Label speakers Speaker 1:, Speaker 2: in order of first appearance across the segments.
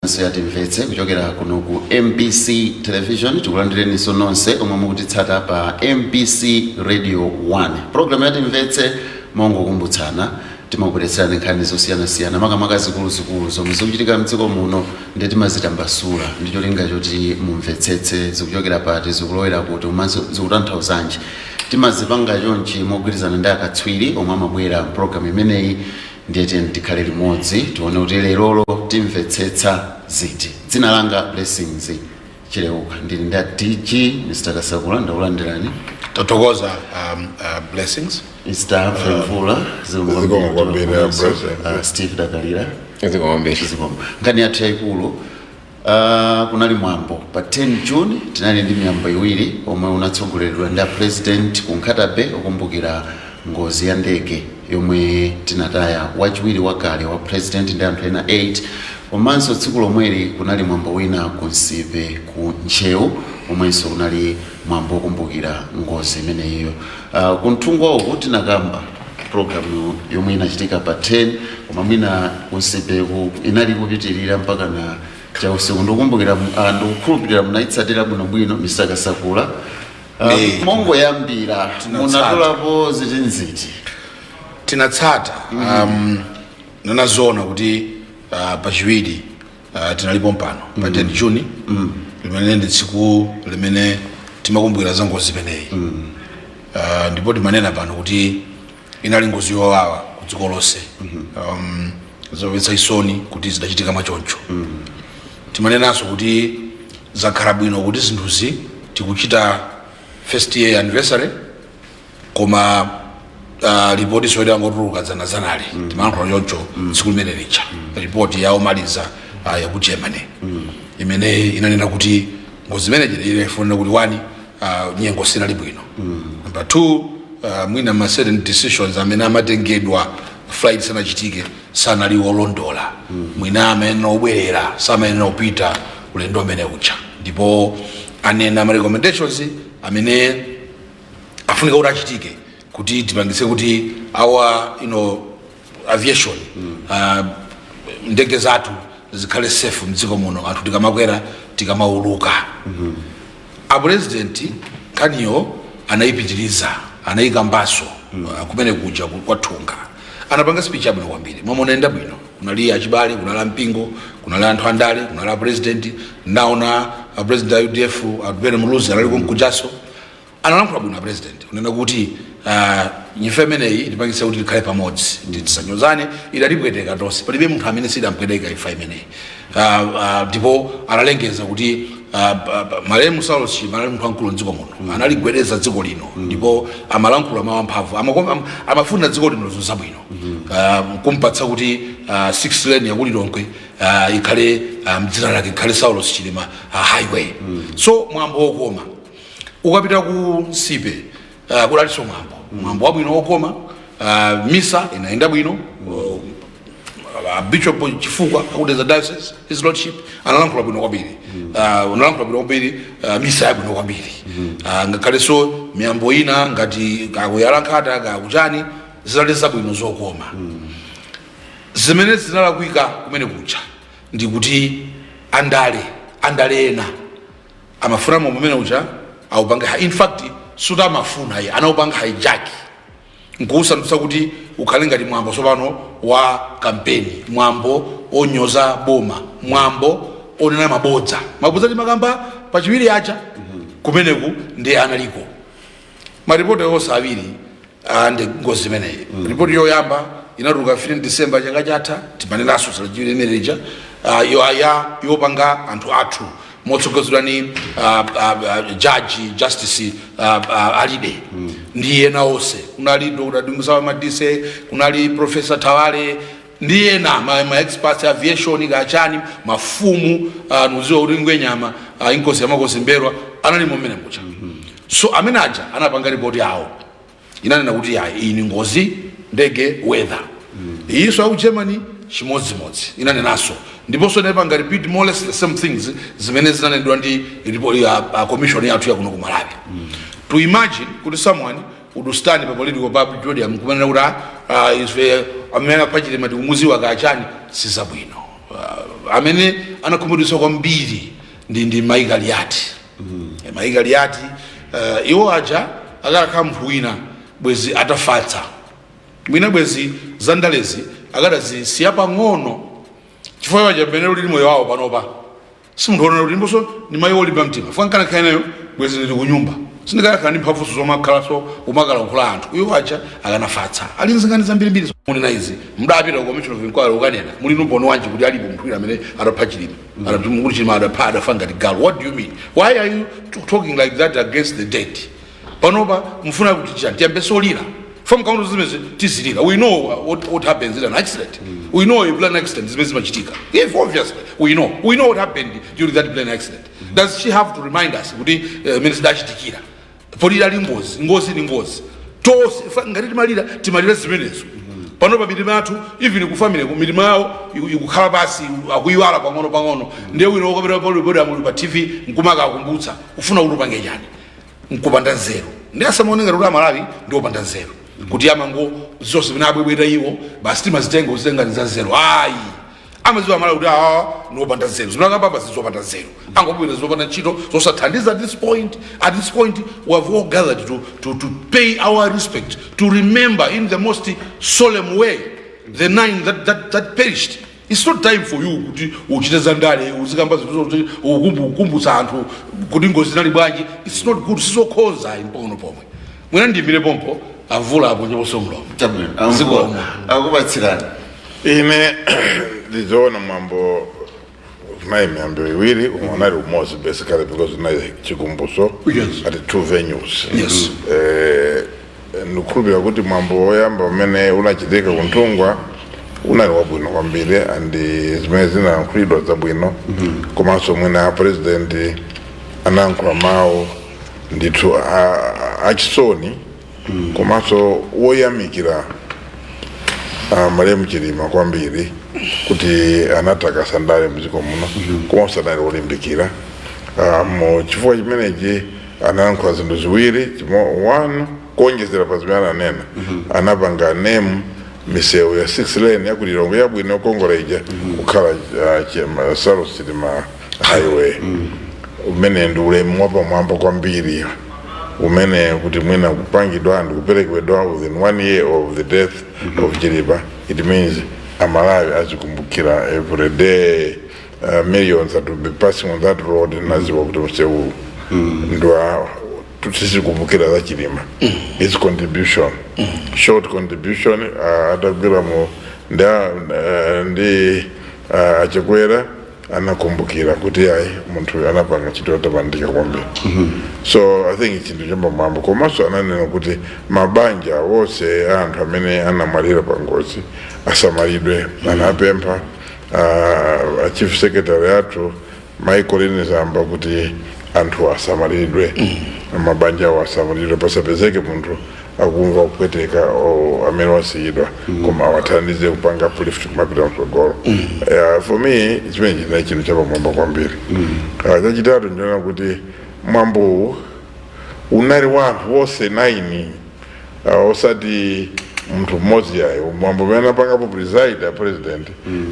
Speaker 1: Nsiyati mvetse kuchokera kuno ku MPC television tikulandireni sononse omwe mukutitsata pa MPC radio 1 program yati mvetse mongo kumbutsana timakubweretserani nkhani zosiyana-siyana makamaka zikulu zomwe zikuchitika mdziko muno ndi timazitambasula ndi cholinga choti mumvetsetse zikuchokera pati zikulowera kuti umanso zikutanthauzanji timazipanga chonchi mogwirizana ndi akatswiri omwe amabwera program imeneyi ndiye tikhale limodzi tione kuti lerolo timvetsetsa ziti. Dzina langa Blessings Chileuka ndili ndi DG Mr. Kasakula ndaulandirani
Speaker 2: Totogoza Blessings
Speaker 1: Mr. Femvula
Speaker 3: zikomo
Speaker 1: Steve Dakalira
Speaker 3: zikomo
Speaker 1: ngani yathu yaikulu kunali mwambo pa 10 June tinali ndi miyambo iwiri omwe unatsogoleredwa ndi president kunkhatabe okumbukira ngozi ya ndege yomwe tinataya wachiwiri wakale wa president ndi anthu ena 8 komanso tsiku lomweli kunali mwambo wina ku Nsipe ku Ntcheu omwenso kunali mwambo okumbukira ngozi imeneyo. Kunthungwa uku tinakamba program yomwe inachitika pa 10 koma mwina ku Nsipe inali kupitirira mpaka na chausiku ndikumbukira ndikukhulupirira munaitsatira bwinobwino Mr. Kasakula. Mongo yambira munatolapo ziti
Speaker 2: tinatsata nanazona kuti pachiwiri tinali Pompano pa 10 June limene ndi tsiku limene timakumbukira za ngozi imeneyi ndipo timanena pano kuti inali ngozi yowawa ku dziko lonse zomvetsa isoni kuti zidachitika mwachoncho. Timanenanso kuti zakhala bwino kuti zinthuzi tikuchita first year anniversary koma ripoti soida ngotuluka zanali timankhula choncho tsiku limene licha ripoti yaomaliza ya ku Germany imene inanena kuti ngozi imene ilefonera kuti 1 nyengo sinali bwino, number 2 mwina ma certain decisions amene amatengedwa flight sanachitike sanali wolondola mwina amene obwerera samayenera kupita ulendo umene ucha ndipo anena ma recommendations amene afunika kuti achitike kuti tipangise kuti our aviation ndege zathu zikhale safe mdziko muno anthu tikamakwera tikamauluka. A president kaniyo anayipitiriza anayikambaso kumene kuja kwathunga anapanga speech abwino kwambiri momwe unaenda bwino kunali achibale kunali mpingo kunali anthu andale kunali president naona president wa UDF Abel Muluzi anali kunkujaso analankhula bwino president unena kuti nyife imeneyi tipangise kuti tikhale pamodzi tisanyozane idalipweteka tonse palibe munthu amene sidampweteka ifa imeneyi ndipo analengeza kuti malemu Saulosi malemu munthu wankulu mdziko muno analigwedeza dziko lino ndipo amalankhula mawu amphamvu amafuna dziko lino zabwino kumpatsa kuti 6 lane yakulilonkwe ikhale mdzina lake ikhale Saulosi Chilima highway. So mwambo wokoma ukapita ku Nsipe kulalinso mwambo wabwino wokoma misa inaenda bwino Bishop Chifukwa akudeza diocese his lordship analankhula bwino kwambiri misa yabwino kwambiri ngakhalenso miyambo ina ngati kakuyalankhata kakuchani zinaleza bwino zokoma. Zimene zinalakwika kumene kucha ndi kuti andale ena amafuna momwe ucha awupanga in fact suta amafuna iye anaupanga hijack nkusandusa kuti ukhale ngati mwambo sopano wa kampeni mwambo onyoza boma mwambo onena mabodza timakamba pachiwiri acha kumeneku ndi analiko maripoti onse awiri ndi ngozi imeneyi. Ripoti yoyamba inatuluka 15 December chaka chatha timanenaso salachiwiri imeneja yopanga anthu athu motsogozedwa ni justice Alide ndiye na onse kunali Dr. Dungusawa Madise kunali Professor Tawale ndiye na ma experts aviation gachani mafumu nuziwa uringwe nyama inkosi yamakosi mberwa anali momene mucha. So amenaja anapanga report yawo inanena kuti iyi ni ngozi ndege weather iso au Germany chimodzimodzi inanenaso ndiponso nepanga repeat more or less the same things zimene zinanenedwa ndi report ya commission yathu ya kuno ku Malawi. To imagine kuti someone would stand pa political public podium kumanena kuti amene apachite mati umuziwa kachani sizabwino amene anakhumudwitsa kwambiri ndi mai Kaliati. Mai Kaliati iwo aja akakhala munthu wina bwezi atafatsa mwina bwezi zandalezi akadazisiya pang'ono chifukwa chapene ulili moyo wawo panopa si munthu onena kuti mboso ndi mayi olimba mtima funa nkana nayo bwezi ndili kunyumba sindikakhala ndi mphamvu zomakhalanso umakalankhula anthu iwo aja akanafatsa ali nzingani zambirimbiri munena izi mudapita ku commission of inquiry ukanena muli numboni wanji kuti alipo munthu wina amene adapha chilima kuti chilima adapha adafa ngati galu. What do you mean? Why are you talking like that against the dead? Panopa mfuna kuti chani tiyambe solira from counters zimeze tizilira. We know what happens in an accident. We know a plane accident zimeze machitika. If obviously we know what happened during that plane accident. Does she have to remind us kuti minister dachitikira polira lingozi ni ngozi tose ngati timalira zimenezo panopa milima yathu even ku family ku milima yawo ikukhala basi akuyiwala pang'ono ndiye wina ukapita polibodi amuli pa TV nkumaka akumbutsa ufuna ulupange chani nkupanda nzeru ndi asamaoneka kuti amalawi ndi opanda nzeru kuti amango zonse zimene abwebwera iwo basi timazitenga za nzeru ayi amaziwa amalawi kuti ndi opanda nzeru zimene akapapa zizopanda nzeru angobwera zopanda ntchito zosathandiza. At this point we have all gathered to pay our respect, to remember in the most solemn way the 9 that perished. It's not time for you kuti uchite zandale uzikamba zinthu ukumbutsa anthu kuti ngozi zinali bwanji. It's not good. Sizokhoza impono pomwe mwina ndimire pompo avula apo njeposomlo
Speaker 1: akubatsirana
Speaker 3: ine ndizoona mwambo naye miyambo iwiri umonali umozi basically because naye chikumbuso at 2 venues.
Speaker 2: Yes.
Speaker 3: Nukhulupira kuti mwambo oyamba umene unachitika kuntungwa unali wabwino kwambiri andi zimene zinayankhulidwa zabwino komanso mwina president anayankhula mawu ndithu achisoni komanso woyamikira malemu chilima kwambiri kuti anatakasa ndale mdziko muno komanso anali olimbikira mu chifukwa chimenechi anayankhula zinthu ziwiri. One, kuonjezera pa zimene ananena anapanga name misewu ya 6 lane yakuti ilongo yabwino yokongola kukhala South Sitima highway umene ndi ulemu wapamwamba kwambiri umene kuti mwina kupangidwa and kuperekedwa within 1 year of the death of Chilipa. It means amalawi azikumbukira every day millions that will be passing on that road naziwa kuti msewu ndwa tutizikumbukira za Chilima. Its contribution, short contribution atagwira mu ndi achakwera anakumbukira kuti ayi munthu anapanga chito tabandika kwambiri. So I think chinthu chamba mambo komanso ananena kuti mabanja wose anthu amene anamwalira pangozi asamalidwe. Anapempha chief secretary athu Michael Zamba kuti anthu asamalidwe mabanja asamalidwe pasapezeke munthu akumva kupweteka amene wasiyidwa koma awathandize kupanga uplift kumapita msogolo. For me chimene china chinthu chapamwamba kwambiri. Chachitatu ndinaona kuti mwambo unali wanthu wose 9 osati munthu mmodzi yayo. Mwambo umene anapangapo preside president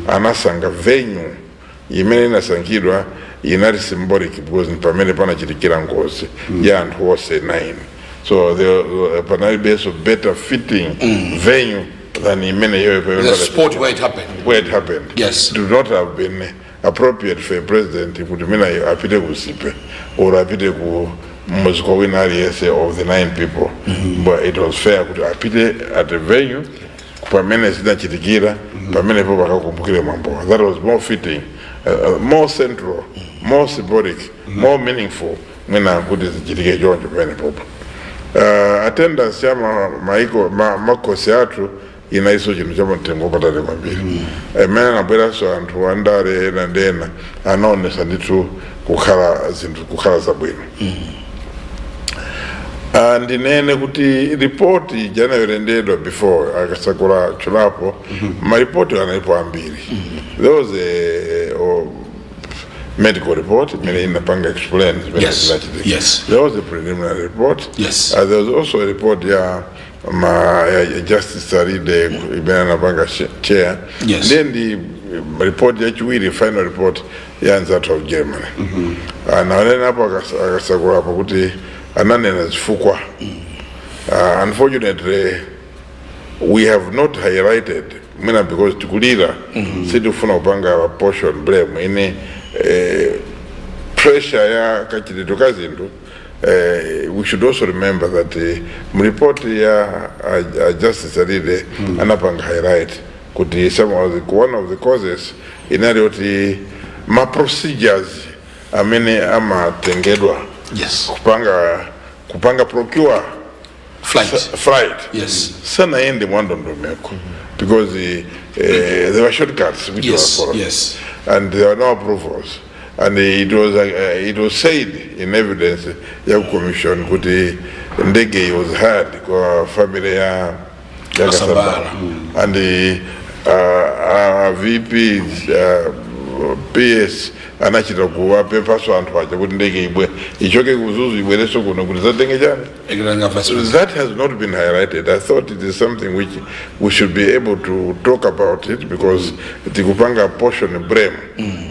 Speaker 3: anasankha venue imene inasankhidwa inali symbolic because pamene panachitikira ngozi ya anthu wose 9. So the panel base of better fitting venue than the
Speaker 2: spot where it happened. Yes.
Speaker 3: It would not have been appropriate for a president to put apite ku Nsipe or apite ku muziko winari yes of the 9 people. But it was fair to apite at the venue pamene zinachitikira pamene po bakakumbukire mambo. That was more fitting, more central, more symbolic, more meaningful mwina kuti zichitike choncho pamene popo. Attendance ya makosi athu inaiso chinthu chamtengo patali kwambiri. Emene anabweranso anthu andale ena ndena anaonesa ndithu kukhala zinthu kukhala zabwino. Ndinene kuti report janawerendedwa before akasakula chulapo maripoti anaipo ambiri. There was a medical report, Panga explained.
Speaker 2: Yes.
Speaker 3: There was a preliminary report.
Speaker 2: Yes.
Speaker 3: There was also a report, Justice Saride, Panga chair.
Speaker 2: Yes.
Speaker 3: Then report yachiwiri final report yanza out of Germany anaonena hapo akasakura hapo kuti ananena zifukwa. Unfortunately we have not highlighted because tikulira sitifuna kupanga portion blame ine pressure ya kachitito kazindu. We should also remember that report ya Justice Alide anapanga highlight kuti one of the causes inalioti ma procedures amene amatengedwa kupanga procure flight sana ende mwando ndomeko because there were shortcuts which were followed and there were no approvals. And it was said in evidence ya commission kuti ndege was hired kwa family ya Kasambara and the VP PS anachita kuwape paso antu acha kuti ndege ibwe ichoke kuzuzu ibwereso kuno kuti zatenge jani. That has not been highlighted. I thought it is something which we should be able to talk about it because tikupanga portion blame.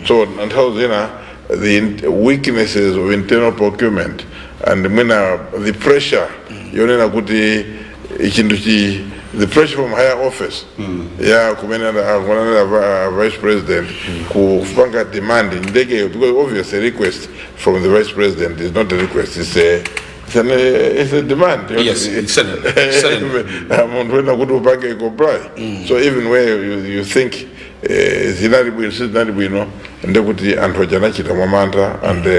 Speaker 3: So until then the weaknesses of internal procurement and the pressure yonena kuti ichinduchi the pressure from higher office kumena vice president kupanga demand ndege because obviously a request from the vice president is not a request, it's a demand.
Speaker 2: Yes, it's a
Speaker 3: comply. So even where you think and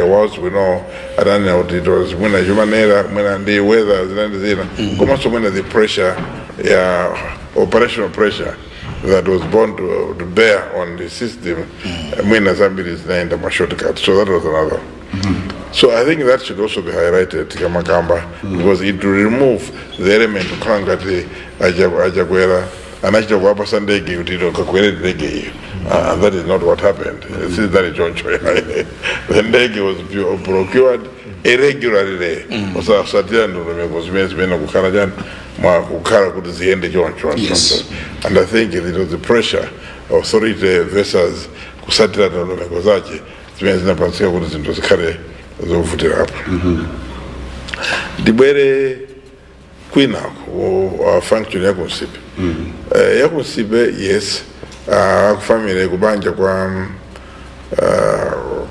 Speaker 3: whilst we know it was when a human error when the weather the pressure operational pressure that was born to bear on the system when somebody is named a shortcut. So that was another. So I think that should also be highlighted because it will remove the element of Krangati Ajaguera and actually and that is not what happened. This is very John Choi. The ndege was procured irregularly. Was and I think it was the pressure of authority versus kusatira ndondomeko zake zimene zinapansia kuti zinthu zikhale zovutira apo. Dibwere kwinako function ya Nsipe. Ya Nsipe yes akufamile kubanja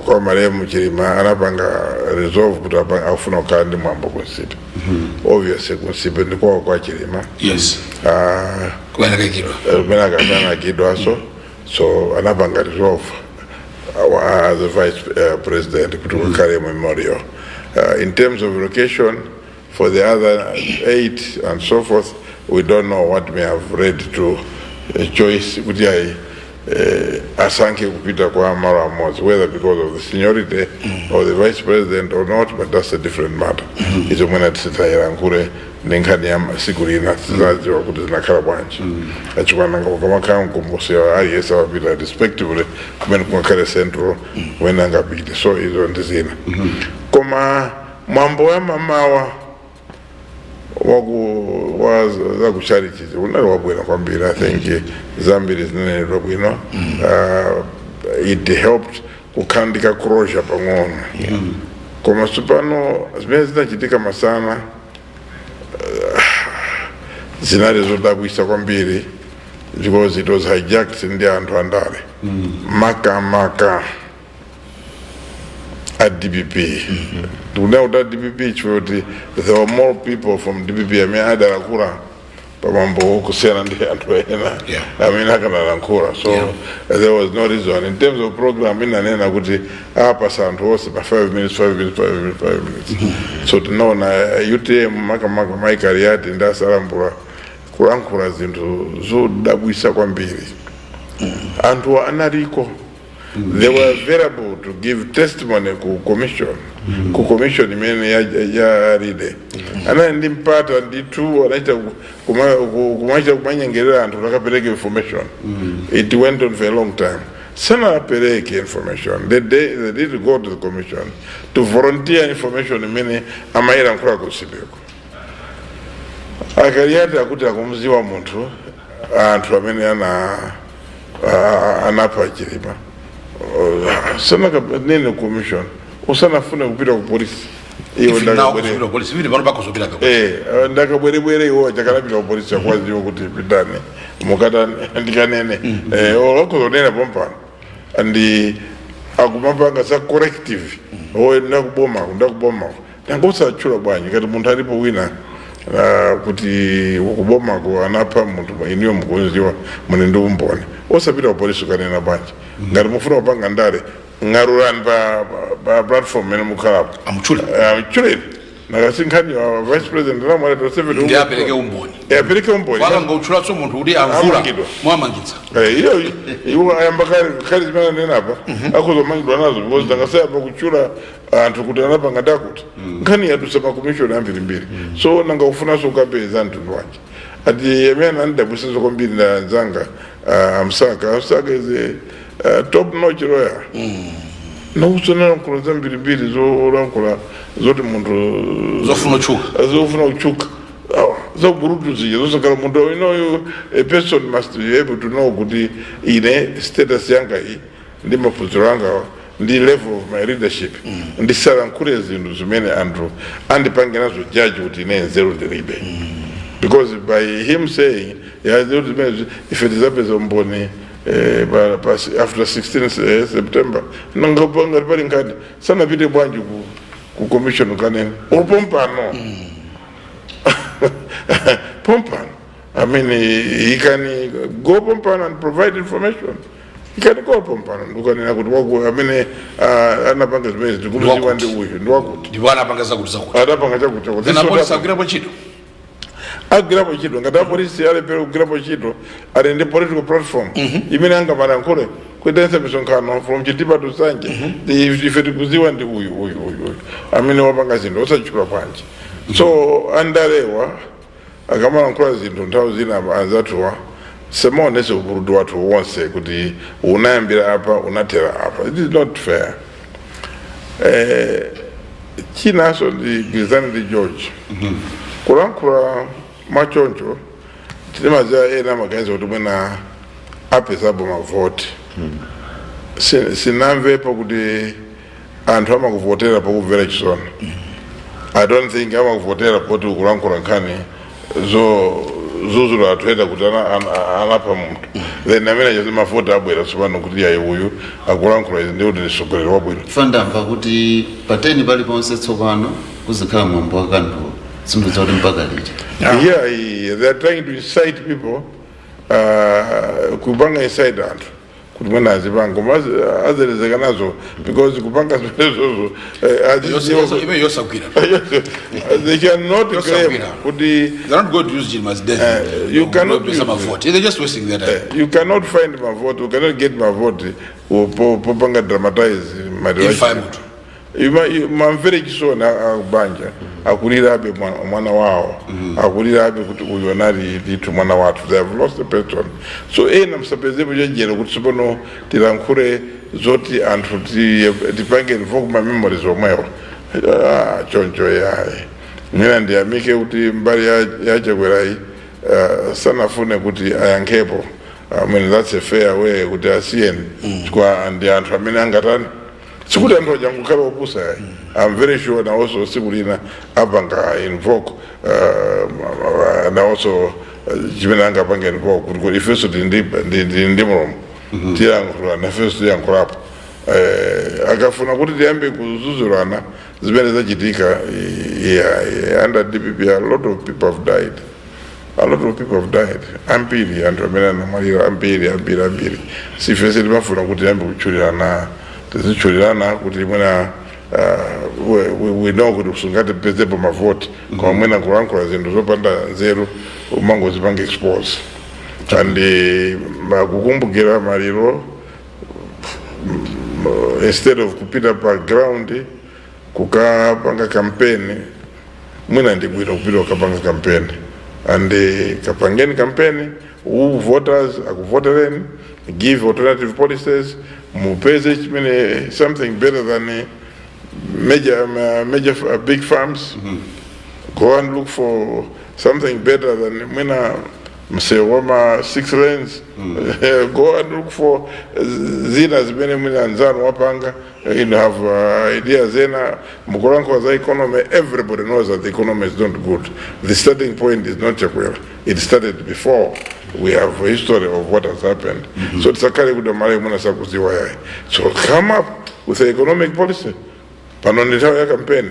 Speaker 3: kwa marehemu Chilima anapanga resolve kuti afuna kukhala ndi mwambo ku Nsipe. Obviously ku Nsipe ndi kwa Chilima.
Speaker 2: Yes.
Speaker 3: Kumena kakidwa so anapanga resolve as the vice president kuti kukhale memorial. In terms of location for the other 8 and so forth, we don't know what may have led to a choice kuti asanke kupita kwa mara moja, whether because of the seniority of the vice president or not, but that's a different matter. Izo mwena tisita Anayankhura nengani ya sigurina tizaziwa kuti zinakhala bwanji. Achukwananga kama kumbusi ya ayesa wapita respectively kumene kumakale central wena ngapita. So izo ndizina. Koma mwambo ya mamawa waza kucharity unali wabwera kwambiri. I think zambiri zinene robwino it helped kukandika closure pang'ono. Koma supano zimene zinachitika masana zinali zodabwisa kwambiri because it was hijacked ndi anthu andale maka at DPP. Now that DPP, there were more people from DPP. I mean, Anayankhura, Pamambo, Kusena, ndi anthu ena. I mean, Anayankhura. So there was no reason. In terms of program, inanena kuti apasa anthu wose pa 5 minutes. So to know na UTM maka Kaliati ndasalambula kulankhula zinthu zodabwisa kwambiri. Anthu analiko. They were available to give testimony ku commission imene ya Ride. Ana ndimpata nditu anaita kumacha kumanyengerera anthu akapereka information. It went on for a long time. Sana apereke information. They did go to the commission to volunteer information imene Anayankhura kusibeko. Kaliati akuti akumziwa munthu anthu amene anapa chilima sana nene commission usanafuna kupita ku polisi iyo ndakabwerebwere iwo chakanapita ku polisi akwaziwo kuti pitane mukata ndikanene olakuzonena Pompano andi akumapanga sa corrective ndakubomako ndangosachula bwanji kati munthu alipo wina kuti ukubomako anapha munthu iniyo mukunziwa mune ndi umboni osapita ku polisi ukanena bwanji ngati mufuna kupanga ndale ngarurani pa platform ene mukhalapo amchuleni nakasinkhani wa vice president namwale tosevete
Speaker 2: ndi apereke umboni wala ngauchula so munthu kuti Ankhura mwamangitsa
Speaker 3: iwo ayamba khali zimene nenapa akuzomangidwa nazo because tangasayamba kuchula anthu kuti anapanga ndakuti nkhani yadusa makomishoni ambirimbiri so nanga ufunaso ukapeza anthu wanje ati amene andidabwisazo kwambiri na nzanga Amsaka is a top notch lawyer nausonera nkula zambirimbiri zolankhula zoti munthu zofuna kuchuka zoburuduzije zosakala munthu you know a person must be able to know kuti ine status yanga iyi ndi maphunziro anga ndi level of my leadership ndisalankhule zinthu zimene anthu andipange nazo judge kuti ine nzeru ndilibe because by him saying if it is apeza umboni after 16 September nangapanga pali ngati sana pite bwanji ku commission kanene Pompano Pompano I mean he can go Pompano and provide information. He can go Pompano ukanena kuti wako amene anapanga zimene zikuluziwa ndi uyu ndi wakuti
Speaker 2: ndiwana apanga zakuti
Speaker 3: adapanga chakuti
Speaker 2: then apolisi agwirapo ntchito
Speaker 3: agwirapo ntchito ngati apolisi alepera kugwirapo ntchito ali ndi political platform imene angamalankhule kuitanisa misonkhano from Chitipa to Sanje ife tikuziwa ndi uyu amene wapanga zinthu osachula bwanji so andalewa akamalankhula zinthu nthawi zina anzathuwa semaonese uburudu wathu wonse kuti unayambira apa unathera apa. It is not fair. Chinaso ndigwirizana ndi George kulankhula machoncho timaziwa ena maganizo kuti mwina apesapo mavoti sinamvepo kuti anthu amakuvotera pakubvera chisoni. I don't think amakuvotera poti ukulankhula nkhani zuzula atuheta kuti anapha munthu then amene chazi mavoti abwera tsopano kuti yayi uyu akulankhula izi ndi kuti ndisogoleri wabwino.
Speaker 1: Ndamva kuti pateni paliponse tsopano kuzikhala mwambo wa kanthu simbudza kuti mpaka liti.
Speaker 3: Yeah, they are trying to incite people kupanga incite anthu kuti mwena azipanga koma azerezeka nazo because kupanga zimenezozo they cannot claim kuti
Speaker 2: they're not going to use him as death.
Speaker 3: You cannot use
Speaker 2: vote. They're just wasting their time.
Speaker 3: You cannot find my vote. You cannot get my vote. Popanga dramatize my relationship. I'm very sure na banja akulira abe mwana wao akulira abe kuti uyu anali ditu mwana watu. They have lost the person. So namsapeze bujajero kuti sopono tilankhule zoti anthu tipange invoke my memories omwewo choncho yayi mina ndiyamike kuti mbali yachakwerayi sanafune kuti ayankhepo. I mean that's a fair way kuti asiyeni chikwa ndi anthu amene angatani sikuti anthu ajangukhala opusa yayi. I'm very sure na also sikulina apanga invoke na also chimene angapanga invoke kuti ifeso ndi mulomo tiyankhula nafeso tiyankhulapo akafuna kuti tiyambe kuzuzulana zimene zachitika under DPP a lot of people have died. A lot of people have died. Ambiri anthu amene anamwalira ambiri sifese timafuna kuti tiyambe kuchulirana tizichulirana kuti mwina we know kuti usungate pezepo mavoti kwa mwina kulankhula zinthu zopanda nzeru umangozipanga expose and kukumbukira maliro instead of kupita pa ground kukapanga campaign mwina ndibwino kupita ukapanga campaign and kapangeni campaign voters akuvotereni give alternative policies mupeze chimene something better than major big farms. Go and look for something better than mwina msewoma 6 lanes, go and look for zina zimene mwina nzanu wapanga, have ideas zena mukulankhula za economy. Everybody knows that the economy is not good. The starting point is not Chakwera. It started before. We have a history of what has happened. So it's a kali kudamale mwana sakuziwa yai. So come up with an economic policy. Panonitawa ya campaign,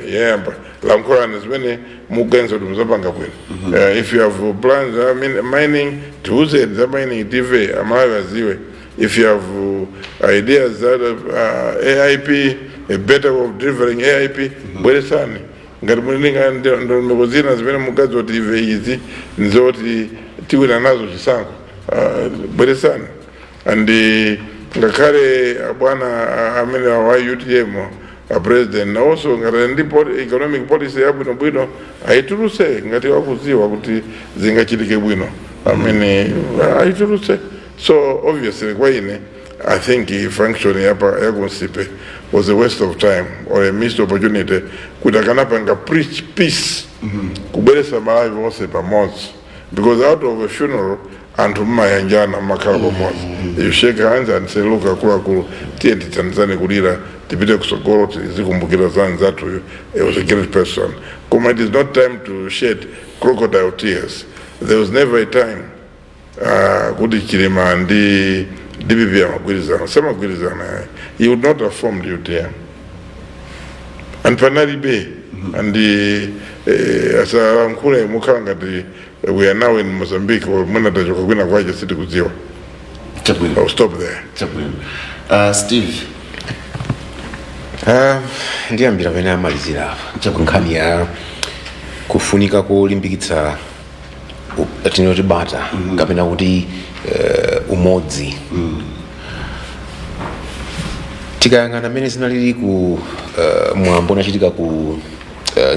Speaker 3: lamkura nizmene mugenzo dumzabanga kwenu. If you have plans, mining, tuuze za mining TV, amawe ziwe. If you have ideas that AIP, a better way of delivering AIP, bwele sani. Ngati mwininga ndo mkozina zimene mugazo TV hizi, nzoti tiwe na nazo chisango. Bwele sani. Andi ngakare bwana amene wa UTM, a president, also ngati economic policy ya bwino aituluse ngati wakuziwa kuti zingachitike bwino. Aituluse. So obviously kwa ine, I think function ya Nsipe was a waste of time or a missed opportunity. Kutakanapanga preach peace, kubelesa malawi wose pamoja, because out of a funeral antu mmayanjana makala pamoja. You shake hands and say, look, akulu tienti Tanzania kulira tipite kusogolo tizikumbukira zatu. He was a great person. Kuma it is not time to shed crocodile tears. There was never a time kuti chilima ndi bibi ya magwirizano. Sema magwirizano, he would not have formed UTM. And panali be, and as Anayankhura mukanga we are now in Mozambique, or mwana tajoka kwina kwaje siti kuziwa. I'll stop there.
Speaker 1: Steve.
Speaker 4: Ndiyambira pene amalizira nkhani ya kufunika kulimbikitsa tinoti bata kapena kuti umodzi. Tikayang'ana mene zinalili ku mwambo unachitika ku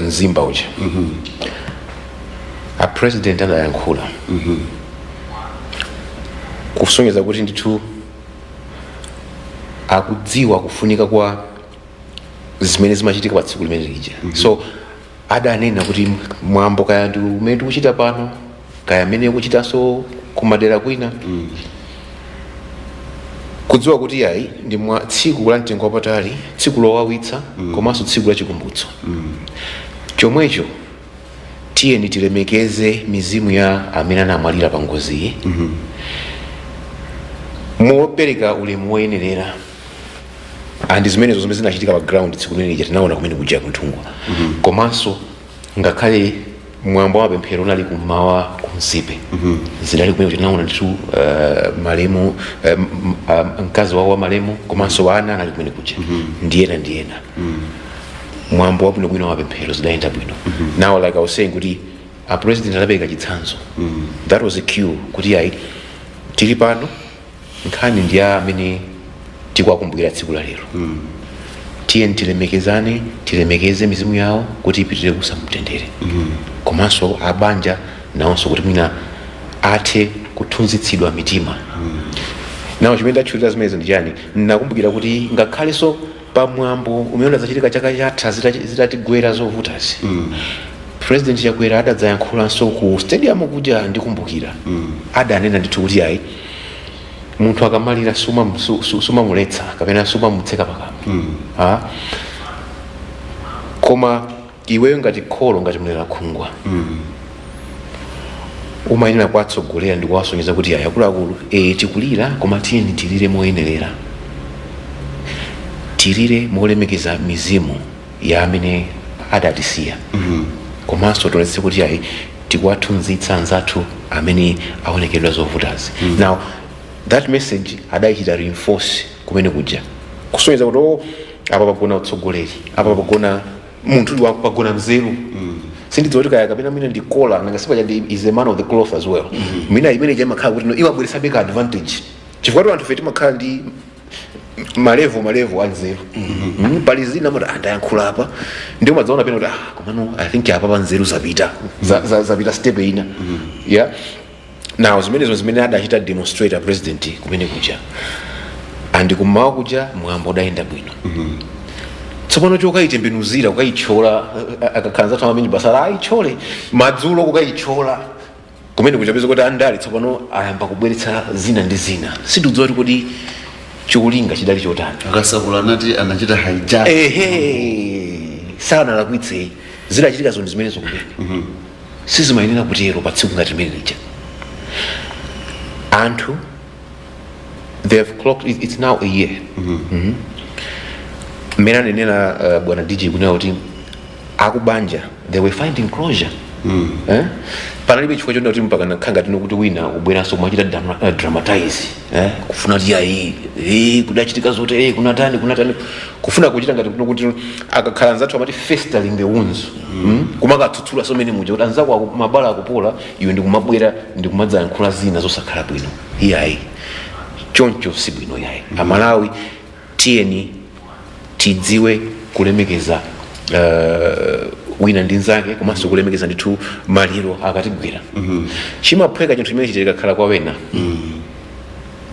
Speaker 4: Nzimba uja. A president Anayankhura kusonyeza kuti ndithu akudziwa kufunika kwa zimene zimachitika pa tsiku limene lija. So adanena kuti mwambo kaya ndi umene tikuchita pano kaya mene kuchitanso kumadera kwina, kudziwa kuti yayi ndi tsiku la mtengo wapatali, tsiku lowawitsa, komanso tsiku la chikumbutso. Chomwecho tiyeni tilemekeze mizimu ya amene anamwalira pa ngoziyi, mopereka ulemu woyenerera. And zimenezo zomwe zinachitika pa ground tsiku limene lija tinaona kumene kuja kunthungwa. Komanso ngakhale mwambo wa pemphero unali kummawa ku Nsipe, zinali kumene tinaona ndithu malemu, mkazi wawo wa malemu, komanso wana anali kumene kuja ndiyena. Mwambo wabwino wa pemphero zidayenda bwino. Now like I was saying kuti a president anapereka chitsanzo. That was a cue kuti yayi tili pano nkhani ndi amene tikwakumbukira tsiku la lero. Tiyeni tilemekezane, tilemekeze mizimu yawo kuti ipitire kusamtendere. Komanso abanja nawonso kuti mwina athe kuthunzitsidwa mitima. Nawo chimene ndachulira zimenezo ndi chani, nakumbukira kuti ngakhalenso pamwambo umene zachitika chaka chatha zitatigwera zovutazi. President Chakwera adadzayankhulanso ku stadium kuja ndikumbukira. Adanena ndithu kuti yayi munthu akamalira sumamuletsa kapena sumamutseka pakamwa. Koma iweyo ngati kholo ngati mlera khungwa, umayenera kuwatsogolera ndi kuwasonyeza kuti yayi akuluakulu tikulira koma tiyeni tilire moyenerera, tilire molemekeza mizimu ya amene adatisiya. Komanso tionetse kuti yayi tikuwathunzitsa anzathu amene aonekedwa zovutazi. Now that message adaichita reinforce kumene kuja kusonyeza kuti apa pagona utsogoleri, apa pagona munthu wapagona mzeru. Sindidziwa kaya kapena mina ndikola nangasipa ndi is a man of the cloth as well. Mina imene je makhala kuti iwa bweresa beka advantage chifukwa anthu feti makhala ndi malevo anzeru. Pali zina mara Anayankhura apa ndio madzaona pena kuti komano I think apa panzeru zapita step ina. Yeah. Now zimene adachita demonstrate a president kumene kuja. And kumawa kuja mwambo daenda bwino. Tsopano choka itembenuzira ukaichola akakhanza tama mini basara aichole madzulo ukaichola kumene kuchapeza kuti andali tsopano ayamba kubweretsa zina ndi zina sindikudziwa kuti chikulinga chidali chotani.
Speaker 1: Akasakula anati anachita hijack.
Speaker 4: Sanalakwitse zidachitika zinthu zimenezo kumene sizimayenera kutero pa tsiku ngati limene lija. Anthu they have clocked it's now a year. Mmene anenera bwana DJ kunena kuti akubanja they were finding closure. Panalibe chifukwa chonena kuti mpaka nakhanga tino kuti wina ubweranso mwachita dramatize kufuna kuti kudachitika zote kunatani kufuna kuchita ngati kuti akakhala nzathu amati festering the wounds kumakatsutsula so many muja kuti anzako mabala akupola iwe ndikumabwera ndikumadzayankhula zina zosakhala bwino iyayi choncho si bwino yayi. Amalawi tiyeni tidziwe kulemekeza wina ndi nzake komanso kulemekeza ndithu maliro akatigwira. Chimaphweka chinthu chimene chitika khala kwa wena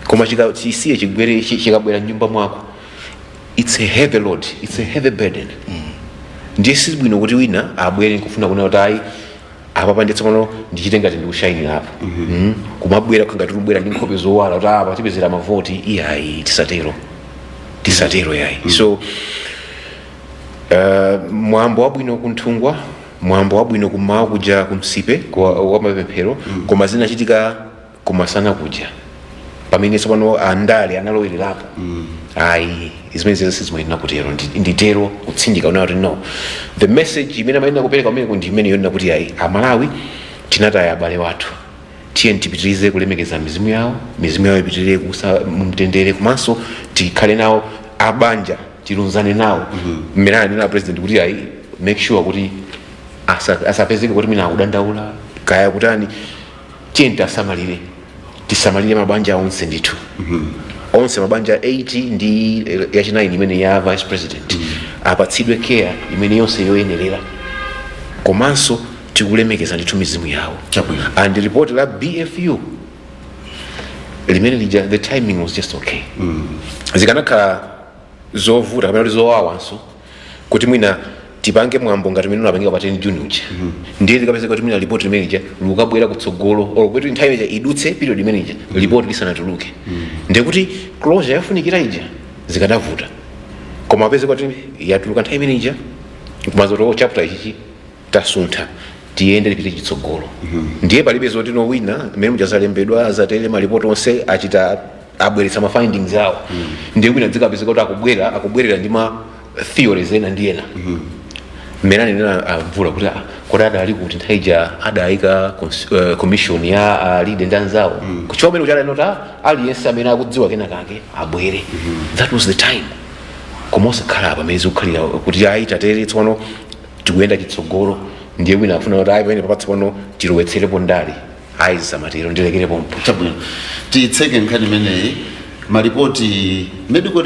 Speaker 4: koma chisiye chigwere chikabwera nyumba mwako it's a heavy load, it's a heavy burden. Ndiye si bwino kuti wina abwere kufuna kuna kuti ayi apa nditsa pano ndichite ngati ndikushaini apo kumabwera kangati kubwera ndi nkhope zowala kuti apa tipezera mavoti iyayi tisatero yayi. So mwambo wabwino kunthungwa, mwambo wabwino kumawa kuja kumsipe kwa mapemphero koma zinachitika kumasana kuja pamene tsopano andale analowererapo ayi zimene sizimayenera kutero nditero kutsindika una kuti no the message imene amayenera kupereka kumene ndi imene yonena kuti ayi Amalawi tinataya abale wathu tiyeni tipitirize kulemekeza mizimu yawo ipitirire mumtendere komanso tikhale nawo abanja tilunzane nawo. Mmene anena president kuti ayi make sure kuti asapezeke kuti mina akudandaula kaya kutani tiyeni tisamalire mabanja onse ndithu onse mabanja 80 ndi yachinayi imene ya vice president apatsidwe care imene yonse yoyenerera komanso tikulemekeza ndithu mizimu yawo. And report la BFU limene lija the timing was just okay. Zikanakhala zovuta kapena kuti zowawanso kuti mwina tipange mwambo ngati mmene unapangika pa 10 June uja ndiye tikapezeka kuti mwina report imene ija lukabwera kutsogolo kuti nthawi ija idutse period imene ija report lisanatuluke ndiye kuti closure yafunikira ija zikadavuta koma apezeka kuti yatuluka nthawi imene ija kumaza kuti chapter ichi tasuntha tiyende lipite chitsogolo. Ndiye palibe zoti no wina mmene mujazalembedwa azatele malipoti onse achita abweretsa ma findings awo ndiye kwina dzikapezeka kuti akubwerera ndi ma theories ena ndi ena mmene anena amvula kuti kodi adali kuti nthaija adayika commission ya lead ndi anzawo kuchita umene uchala nota aliyense amene akudziwa kena kake abwere. That was the time komanso khala pamene zikukhalira kuti ayi tatere tsopano tikuyenda chitsogolo ndiye kwina afuna kuti ayi pamene papatsopano tilowetserepo ndali ayi zamatero ndilekere pompo
Speaker 1: chabwino titseke nkhani imeneyi maripoti medical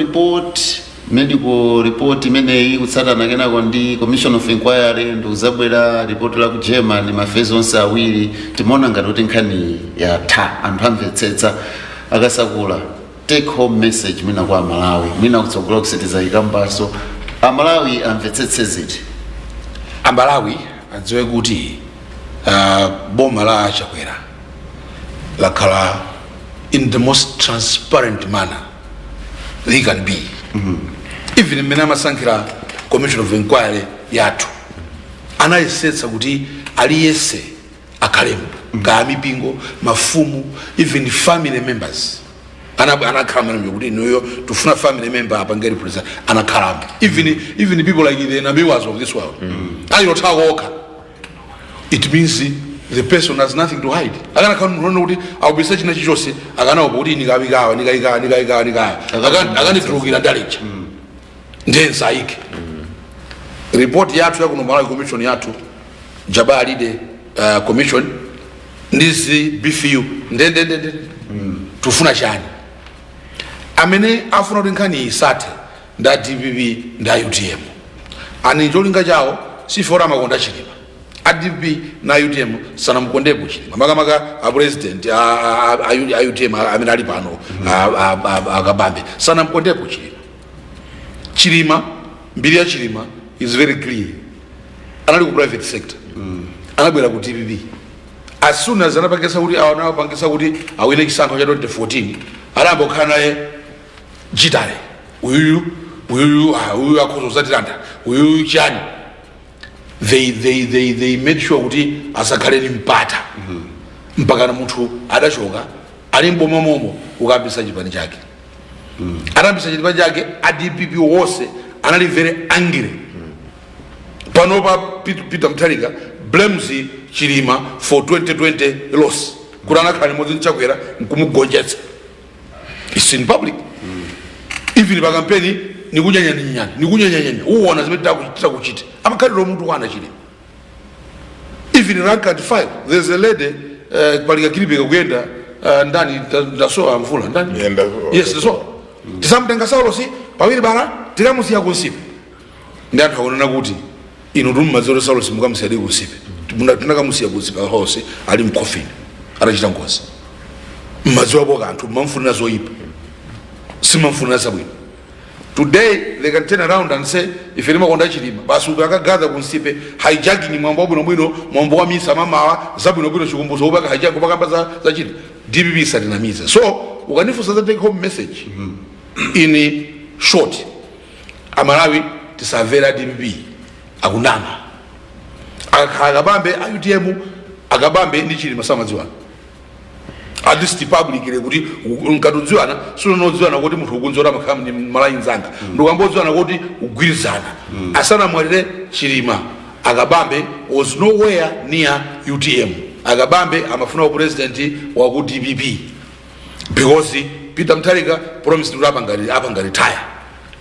Speaker 1: report imeneyi kutsatana kenako ndi commission of inquiry ndikuzabwera report la ku Germany mafezi onse awiri timaona ngati kuti nkhani yatha anthu amvetsetsa akasakula take home message mwina kwa Amalawi mwina kutsogola kusetiza ikambaso Amalawi amvetsetse ziti.
Speaker 2: Amalawi adziwe kuti boma la Achakwera lakhala in the most transparent manner they can be. Even mmene amasankhira commission of inquiry yathu anayesetsa kuti aliyense akhalemo kaya mipingo mafumu even family members anakhala manje kuti inoyo tufuna family member apange represent anakhala even people like the members of this world ayothawoka. It means the person has nothing to hide. Akana kanu kuti awubisa china chichose akana ukuthi nikabikawa akana turukira dalija ndenza ike report yathu ya kuno Malawi commission yathu Jabali de commission ndizi BFU ndende tufuna chani amene afuna kuti nkhani isathe nda DPP nda UTM ani cholinga chawo sifora makonda chilima ADP na UTM sana mkondepo chilima makamaka a president a UTM amene ali pano akabambe sana mkondepo chilima mbiri ya chilima is very clear. Anali ku private sector anabwera ku TPP as soon as anapangisa kuti anapangisa kuti awine chisankho cha 2014 anambokhala naye chitale uyu akhoza zatilanda uyu chani they made sure kuti asakhaleni mpata mpaka na munthu adachoka ali mboma momo ukambisa chipani chake atambisa chipani chake ADPP wose anali very angry panopa Peter Mutharika blames Chilima for 2020 loss kuti anakhala nimodzi nchakwera nkumugonjetsa. It's in public. Even pa campaign nikunyanya uwona zimene takuchita amakhalira munthu wana Chilima. Even rank and file there's a lady palika kilibeka kuyenda ndani ndasowa mvula ndani yes so tisamtenga Saulo si pawiri bara tikamusiya ku Nsipe ndi anthu akunena kuti inu tumazero Saulo simukamusiyadi ku Nsipe tunakamusiya ku Nsipe hose ali mkhofini atachita ngozi mmadziwa boka anthu mamfunira zoyipa simamfunira zabwino. Today they can turn around and say if any makonda Chilima basi akagadha ku Nsipe hijacking mwambo bwino mwambo wa misa mamawa zabwino chikumbuzo ubaka hijack kubakamba za Chilima DPP satinamiza. So ukanifusa za take home message in short amalawi tisavera DPP akunama akabambe UTM akabambe ndi Chilima samadziwa at least public ile kuti nkatudziwana sunonodziwana kuti munthu ukunzora makhamu ni malayi nzanga ndokambodziwana kuti ugwirizana asana mwalire Chilima akabambe was nowhere near UTM akabambe amafuna wa president wa ku DPP because Peter Mutharika promised to apanga retire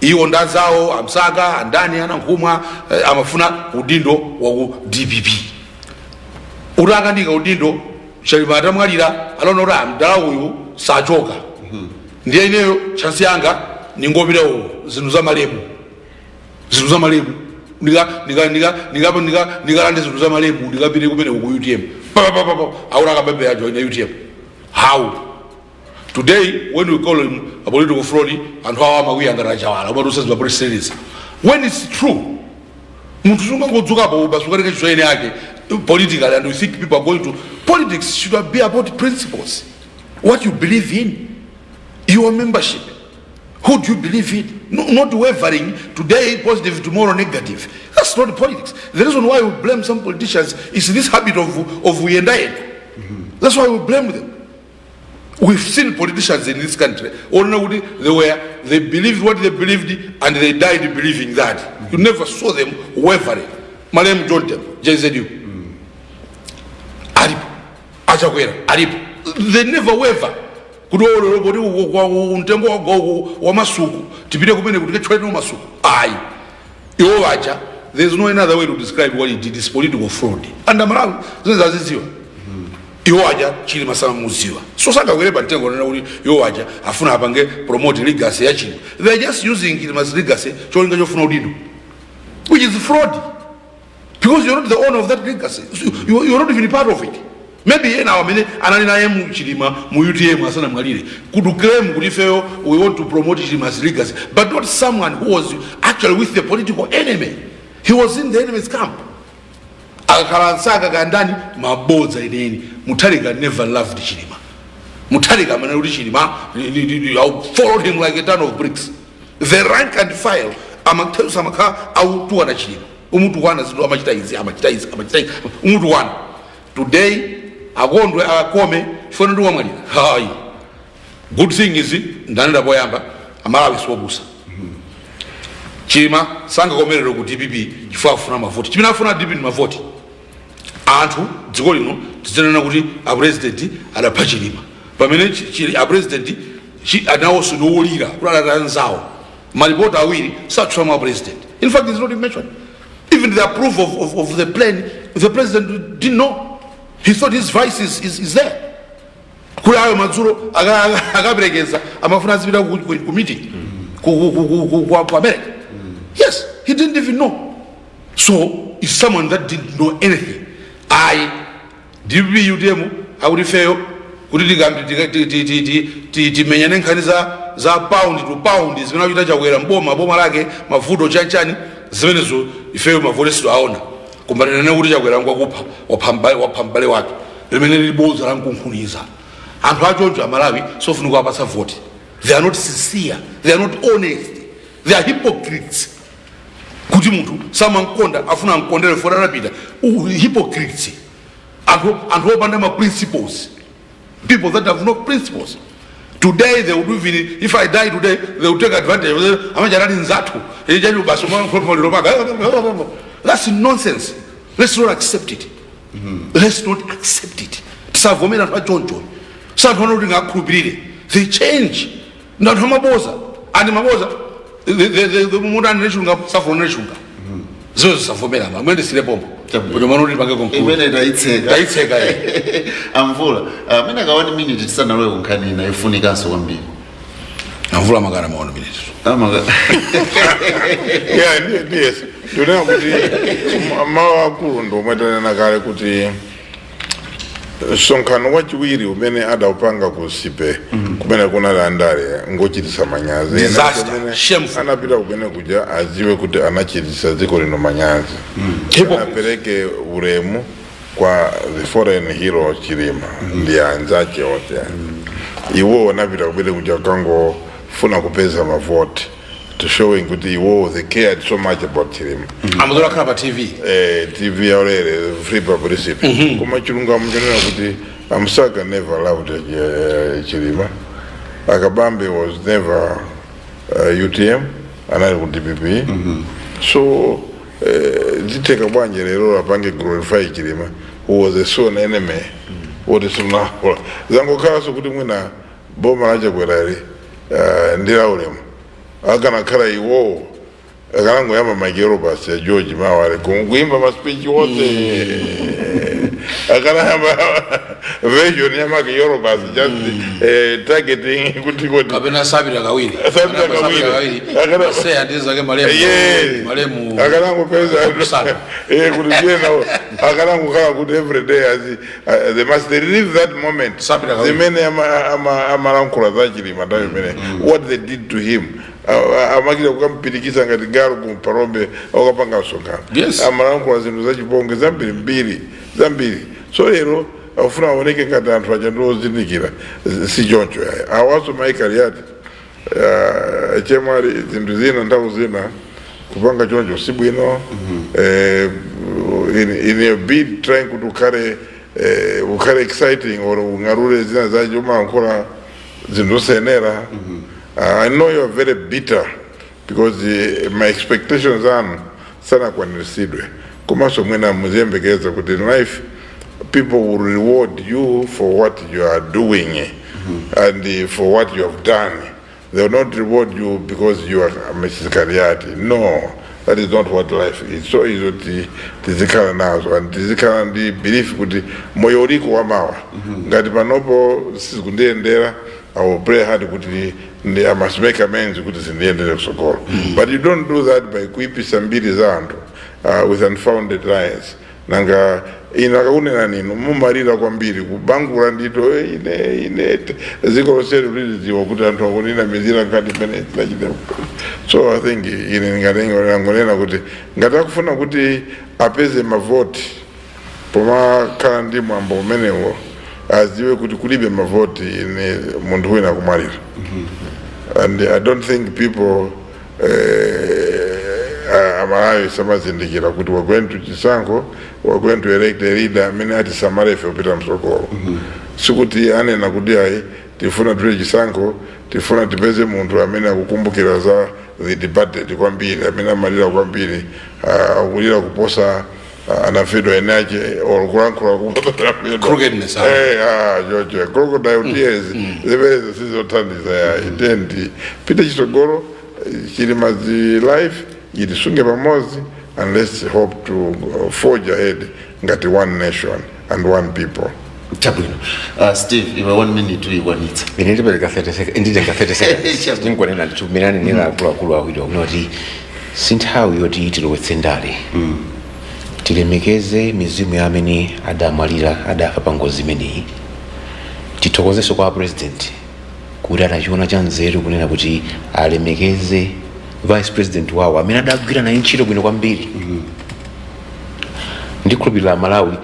Speaker 2: iwo ndazawo amsaka andani Anayankhura amafuna udindo wa ku DPP urakandika udindo Chilima atamwalira alonora mdala uyu sachoka ndiye ineyo chance yanga ningopita zinthu za malemu nikalande zinthu za malemu ndikapite kumene ku UTM aura akabambe ajoina UTM. How today when we call him a political fraud and how amakuyangana chawala umatusazwa police service when it's true munthu sungangodzukapo basukareke chizoene yake politically and we think people are going to politics should be about principles, what you believe in, your membership, who do you believe in, not wavering today positive tomorrow negative. That's not politics. The reason why we blame some politicians is this habit of we and I. That's why we blame them. We've seen politicians in this country they believed what they believed and they died believing that. You never saw them wavering. Malem John JZU they never waver. There's no another way to describe what he did. It's political fraud. And I'm around. Chilima sama muziwa. So sanga wherever tengo na yowaja afuna apange promote legacy ya Chilima. They're just using Chilima's legacy showing that you're fraud, which is fraud. Because you're not the owner of that legacy. You're not even part of it. Maybe in our minute, Ananiam Chilima, UTM, Asana Maliri, could claim we want to promote Chilima's legacy, but not someone who was actually with the political enemy. He was in the enemy's camp. Akaransaga Gandani, Maboza Ideni, Mutharika never loved Chilima. Mutharika Manuri Chilima, followed him like a ton of bricks. The rank and file, Amatel Samaka, Autuana Chilima. Umutuana is Amachitaiz. Umutuana. Today, agondwe akome fona ndo wamali hayi good thing is ndanda boyamba amalawi sobusa Chilima sanga komerero ku DPP chifafuna mavoti chimina afuna DPP ni mavoti anthu dziko lino tizenena kuti a president adapha Chilima pamene a president anawoso nowulira kuti atanzawo malipota awiri satsama president. In fact, it's not even mentioned. Even the approval of the plan, the president didn't know. He thought his vice is there. Kulayo Mazuro agabregeza amafuna zibira ku meeting ku America. Yes, he didn't even know. So it's someone that didn't know anything. I DPP UTM I would fail kuti menyane nkhani za pound to pound zimene vitachakwera mboma lake mavuto chanchani zimenezo ifeyo mavoleso aona kumbanana kuti chakwera ngwa kupha wapambale wake limene liboza la nkunkhuniza anthu achoncho amalawi sofuna kuwapasa vote. They are not sincere, they are not honest, they are hypocrites. Kuti munthu samankonda afuna ankondere fora rapida hypocrites. Anthu opanda ma principles, people that have no principles. Today they would even, if I die today, they will take advantage of it. That's nonsense. Let's not accept it. Let's not accept it. They change. Not Hamabosa. And Mabosa, the modern nation of Saffron Nation. So Safomena, I'm going to see the bomb.
Speaker 1: Amvula mina ka 1 minute tisana lwe kunkhani na ifunika so kwambiri.
Speaker 2: Amvula magana ma 1 minute.
Speaker 3: Yeah, yes. Tuna kuti mawa akulu ndo mwetanena kale kuti sonkhano wachiwiri umene adaupanga ku Nsipe kumene kuna andale ngochitisa manyazi anapita kumene kuja aziwe kuti anachitisa dziko lino manyazi. Apereke uremu kwa the foreign hero Chilima ndi anzache wote. Iwo wanapita kumene kuja kango funa kupeza mavoti to showing kuti iwo they cared so much about Chilima.
Speaker 2: Amadola kapa TV.
Speaker 3: TV already free publicity. Kuma chilunga mjanena kuti Amsaka never loved Chilima. Akabambe was never UTM anali ku DPP. So ziteka bwanje lero apange glorify Chilima who was a sworn enemy. What is now zango kalaso kuti mwina boma laja kwerari ndira ulemu akana kala iwo akalango yama magero basi ya George Mawale kuimba ma speech wote akana yama version yama magero basi just targeting kuti kuti
Speaker 2: kabena sabira kawili akana say adiza ke malemu
Speaker 3: akalango pesa kuti jena akalango kala kuti every day as they must relive that moment the many Anayankhura zachili madayo mene what they did to him amakira kukampirikisa ngati garo kumparombe okapanga songa.
Speaker 2: Yes.
Speaker 3: Anayankhura zinthu zachibonge zambiri so lero afuna aoneke ngati anthu achandozindikira si choncho yayi awaso Kaliati chemwali zinthu zina nthawi zina kupanga choncho si bwino. In a bid trying to carry exciting or ungarule zina zacho Anayankhura zinthu senera. I know you are very bitter because my expectations are sana kwanisidwe. Kumaso mwena muzembekeza kuti in life people will reward you for what you are doing and for what you have done. They will not reward you because you are Mrs. Kaliati. No, that is not what life is. So easy to tizikala nazo and tizikala ndi belief kuti moyo uliko wa mawa. Ngati panopo sikundiendera I will pray hard kuti I must make amends kuti zindiendere kusokolo. But you don't do that by kuipisa mbiri za anthu with unfounded lies. Nanga inakaunena nino mumarira kwambiri kubangula ndito ine ziko loseri liziwa kuti anthu akunena mizira ngati mene tinachita. So I think ine nganena kuti ngati akufuna kuti apeze mavoti poma khala ndi mwambo umenewo aziwe kuti kulibe mavoti ine munthu wina kumalira. And I don't think people amalawi samazindikira kuti we're going to chisankho, we're going to elect a leader amene ati samarefe upita msokolo. Sikuti anena kuti ayi tifuna tule chisankho, tifuna tipeze munthu amene akukumbukira za the departed kwambiri, amene amalira kwambiri, akulira kuposa anafido enaje or kulankhula kuposa
Speaker 2: crookedness.
Speaker 3: George crocodile tears zimene sizothandiza ya itendi pita chisogolo Chilima's life yitisunge pamozi and let's hope to forge ahead ngati one nation and one people.
Speaker 1: Chabwino. Steve, iwe 1 minute uyiwanitsa.
Speaker 4: Ndindipereka 30 seconds. Ndingwanena tumirani nila akulu awiri unoti sinthawi yoti tilowetsendale. Tilemekeze mizimu ya amene adamalira adafa pa ngozi imeneyi. Tithokozenso kwa president kuti anachiona cha nzeru kunena kuti alemekeze vice president wawo amene adagwira naye ntchito bwino kwambiri. Ndikhulupirira Malawi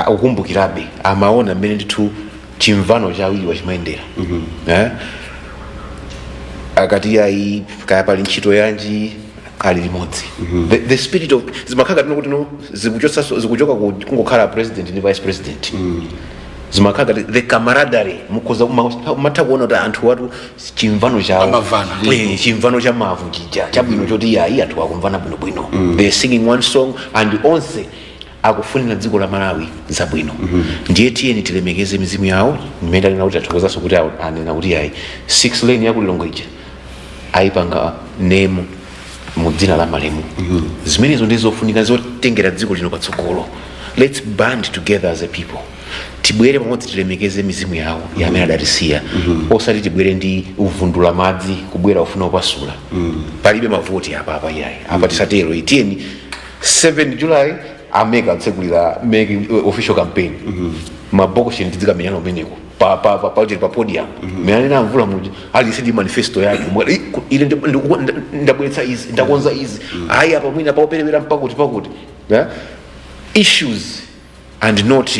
Speaker 4: akukumbukirabe amaona mmene ndithu chimvano chawiri chimayendera akati ayi kaya pali ntchito yanji ali limodzi. The spirit of zimakhala kuti no zikuchoka kungokhala president ndi vice president zimakhala the camaraderie mukoza matha kuona kuti anthu watu chimvano chawo chimvano cha mavu chabwino choti ayi anthu akumvana bwinobwino they singing one song and onse akufunira dziko la Malawi zabwino. Ndiye tiyeni tilemekeze mizimu yawo mmene alina kuti athokozaso kuti anena kuti ayi 6 lane yakulilongo ija ayipanga nemu mu dzina la malemu. Zimenezo ndizofunika zotengera dziko lino patsogolo. Let's band together as a people. Tibwere pamodzi tilemekeze mizimu yawo yamene adatisiya osati tibwere ndi uvundula madzi kubwera ufuna upasula palibe mavoti apa yayi apa tisatero itiyeni 7 July ameka atsekulira make official campaign maboko chini tidzikamenyana umeneko pa podium menanena mvula muja ali sidi manifesto yake ile ndabweretsa izi ndakonza izi ayi apa mwina paoperewera mpakuti issues and not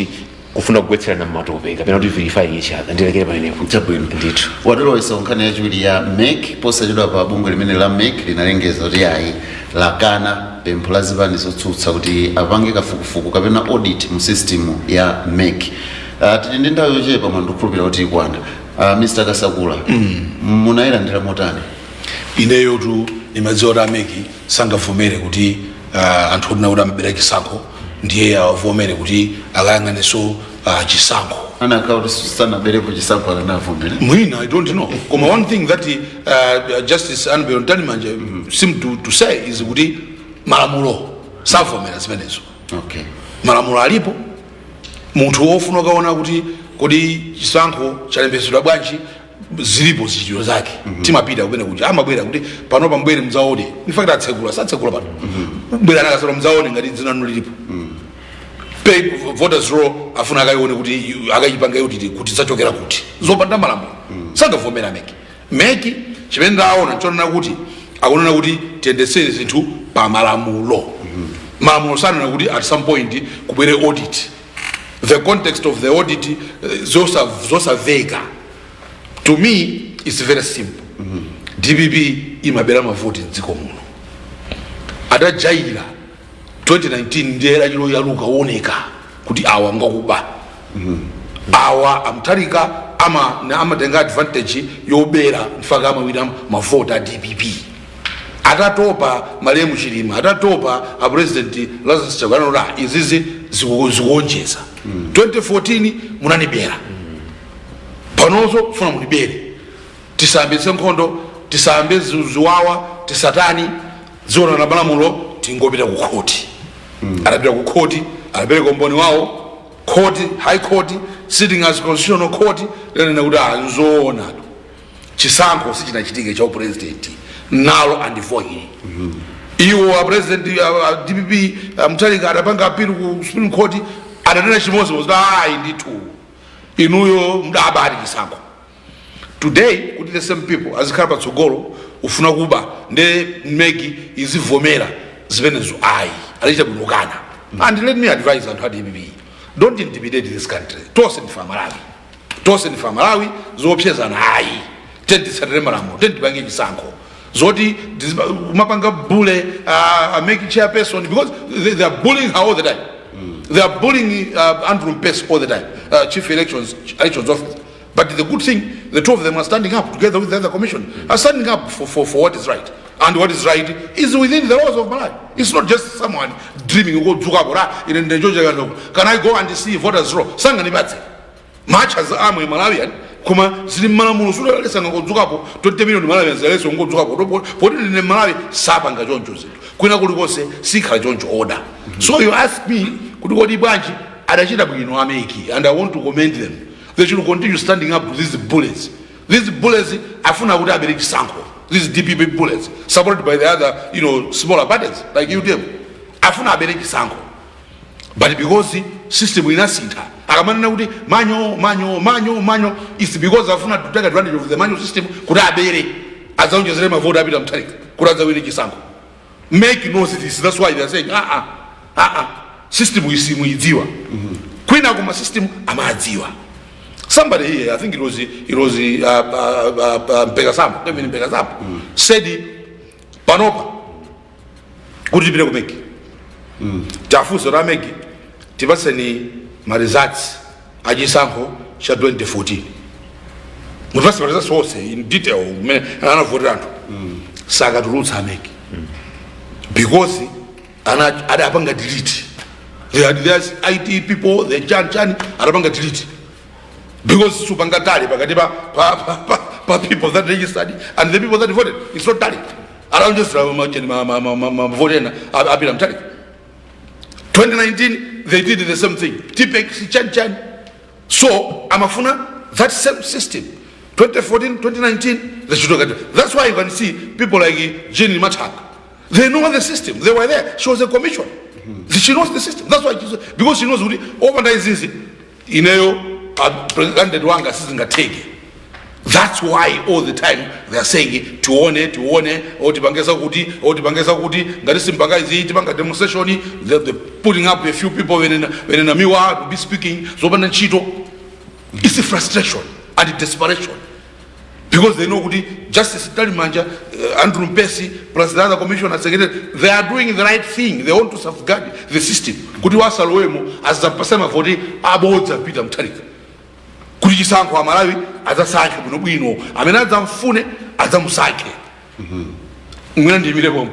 Speaker 4: kufuna kugwetsera na matope kapena kuti verify each other ndilekere pamenepo
Speaker 1: chabwino
Speaker 4: ndithu
Speaker 1: watolowesa nkhani yachiwiri ya MEC posachedwa pa bungwe limene la MEC linalengeza kuti ayi lakana pempho la zipani zotsutsa kuti apange kafukufuku kapena audit mu system ya MEC. Tili ndi nthawi yochepa mwandikhulupirira kuti ikwana. Mr. Kasakula munayilandira motani?
Speaker 2: Ineyo tu imadziwa kuti MEC sangavomere kuti anthu odina kuti amabera chisankho ndiye avomere kuti akayang'aneso chisankho
Speaker 1: anakauti sanaberepo chisankho akanavomera
Speaker 2: mwina I don't know koma one thing that Justice Anbel Ntanimanje seemed to say is kuti malamulo savomera zimenezo.
Speaker 1: Okay.
Speaker 2: Malamulo alipo munthu wofuna kaona kuti kodi chisankho chalembetsedwa bwanji zilipo zichitiro zake timapita kupena kuti amabwera kuti pano pambwere mudzaone in fact atsekula satsekula pano bwera nakasala mudzaone ngati dzina lanu lilipo pay voters roll afuna akayione kuti akayipanga kuti zachokera kuti zopanda malamulo sangavomera MEC chimene ndaona nchonena kuti akunena kuti tiyendetsere zinthu pa malamulo. Malamulo sanena kuti at some point kubwere audit. The context of the audit zosaveka. To me, it's very simple. DPP imabera mavoti dziko muno. Adajaira 2019 ndiye achilo yaluka oneka kuti awa ngakuba. Awa amtarika amatenga advantage yobera mfaka amawira mavota DPP. Atatopa Malemu Chilima, atatopa a president Lazarus Chakwera izizi zikuonjeza. 2014 munanibera. Panozo funa munibere. Tisambe senkhondo, tisambe zuwawa, tisatani, ziona na balamulo tingopita ku court. Arapita ku court, arapita komboni wao, court, high court, sitting as constitutional court, lena kuda nzona. Chisankho sichinachitike cha president. Null and void. Iwo a president DPP mtalika adapanga appeal ku Supreme Court adanena chimozi was nditu inuyo mdabari chisankho. Today kuti the same people azikhala patsogolo ufuna kuba nde MEC izivomera zimenezo ayi alicha bunukana. And let me advise on DPP, don't intimidate this country. Tose ni Malawi zopyeza na ayi tenti sarere malamulo tenti bange chisankho zoti mapanga bule make chairperson because they are bullying her all the time. They are bullying Andrew Mpes all the time, chief elections officer. But the good thing, the two of them are standing up together with the other commission, are standing up for what is right. And what is right is within the laws of Malawi. It's not just someone dreaming, in the Georgia, can I go and see voters roll? Sanganibate. Much as I'm a Malawian, kuma zilimala mulusula lesa ngozukapo 20 million Malawi zaleso ngozukapo poti ne Malawi sapanga choncho zinthu kwina kulikose sikhala choncho order. So you ask me kuti kodi bwanji adachita bwino ameki, and I want to commend them. They should continue standing up to these bullets afuna kuti abere chisankho. These DPP bullets supported by the other smaller parties like UDM afuna abere chisankho. But because the system inasintha akamanena kuti manyo is because afuna to take advantage of the manual system kuti abere azaonjezere mavota apita mtalika kuti azawine chisankho. MEC knows this, that's why they are saying system isimuidziwa. kwina kuma system amadziwa. Somebody here, I think it was Mpekasam, Kevin Mpekasam, said panopa kuti tipite kumeki tafunso la meki tipaseni ma results achisankho cha 2014 mutipase ma results wose in detail umene anavotera anthu sakatulutsa meki because adapanga delete. There's IT people, the chan adapanga delete because supanga tally pakati pa people that registered and the people that voted. It's not tally. Around just voting appeal 2019 they did the same thing. Tipex chan. So amafuna that same system. 2014, 2019 they should look at it. That's why you can see people like Jenny Machak. They know the system. They were there. She was a commission. She knows the system. That's why because she knows overnight is easy. President Wanga sizinga take. That's why all the time they are saying tuone otibangeza kuti ngati simpanga izi tibanga demonstration they're putting up a few people when in miwa to be speaking zobana ntchito. It's a frustration and desperation because they know kuti Justice Talimanja Andrew Mpesi plus the other commissioner secretary they are doing the right thing. They want to safeguard the system kuti wasalowemo as a person of body abodza Peter Mutharika kuti chisankho amalawi adzasankhe bwino bwino amene adzamfune adzamusankhe mwina ndiyimirepo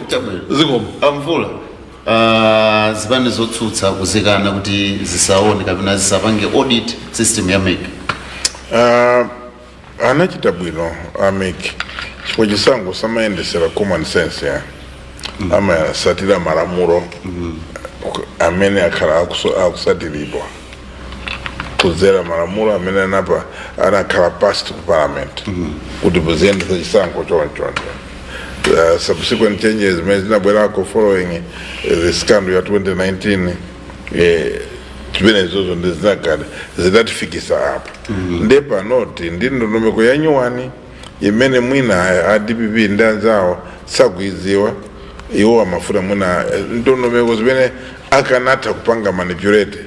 Speaker 2: zikomo
Speaker 1: amvula zipani zotsutsa kuzikana kuti zisaone kapena zisapange audit system ya MEC
Speaker 3: anachita bwino ameki chifukwa chisankho samayendesera common sense ya amasatira malamulo amene akhala akusatiridwa kuzera malamulo amene anakhala passed ku parliament kuti buziyendesa chisankho choncho. Subsequent changes zimene zinabwerako following the scandal ya 2019 zimenezozo ndizinakale zidatifikisa apa ndepa noti ndi ndondomeko ya nyuwani imene mwina a DPP ndi anzawo sakuiziwa iwo amafuna mwina ndondomeko zimene akanatha kupanga manipulate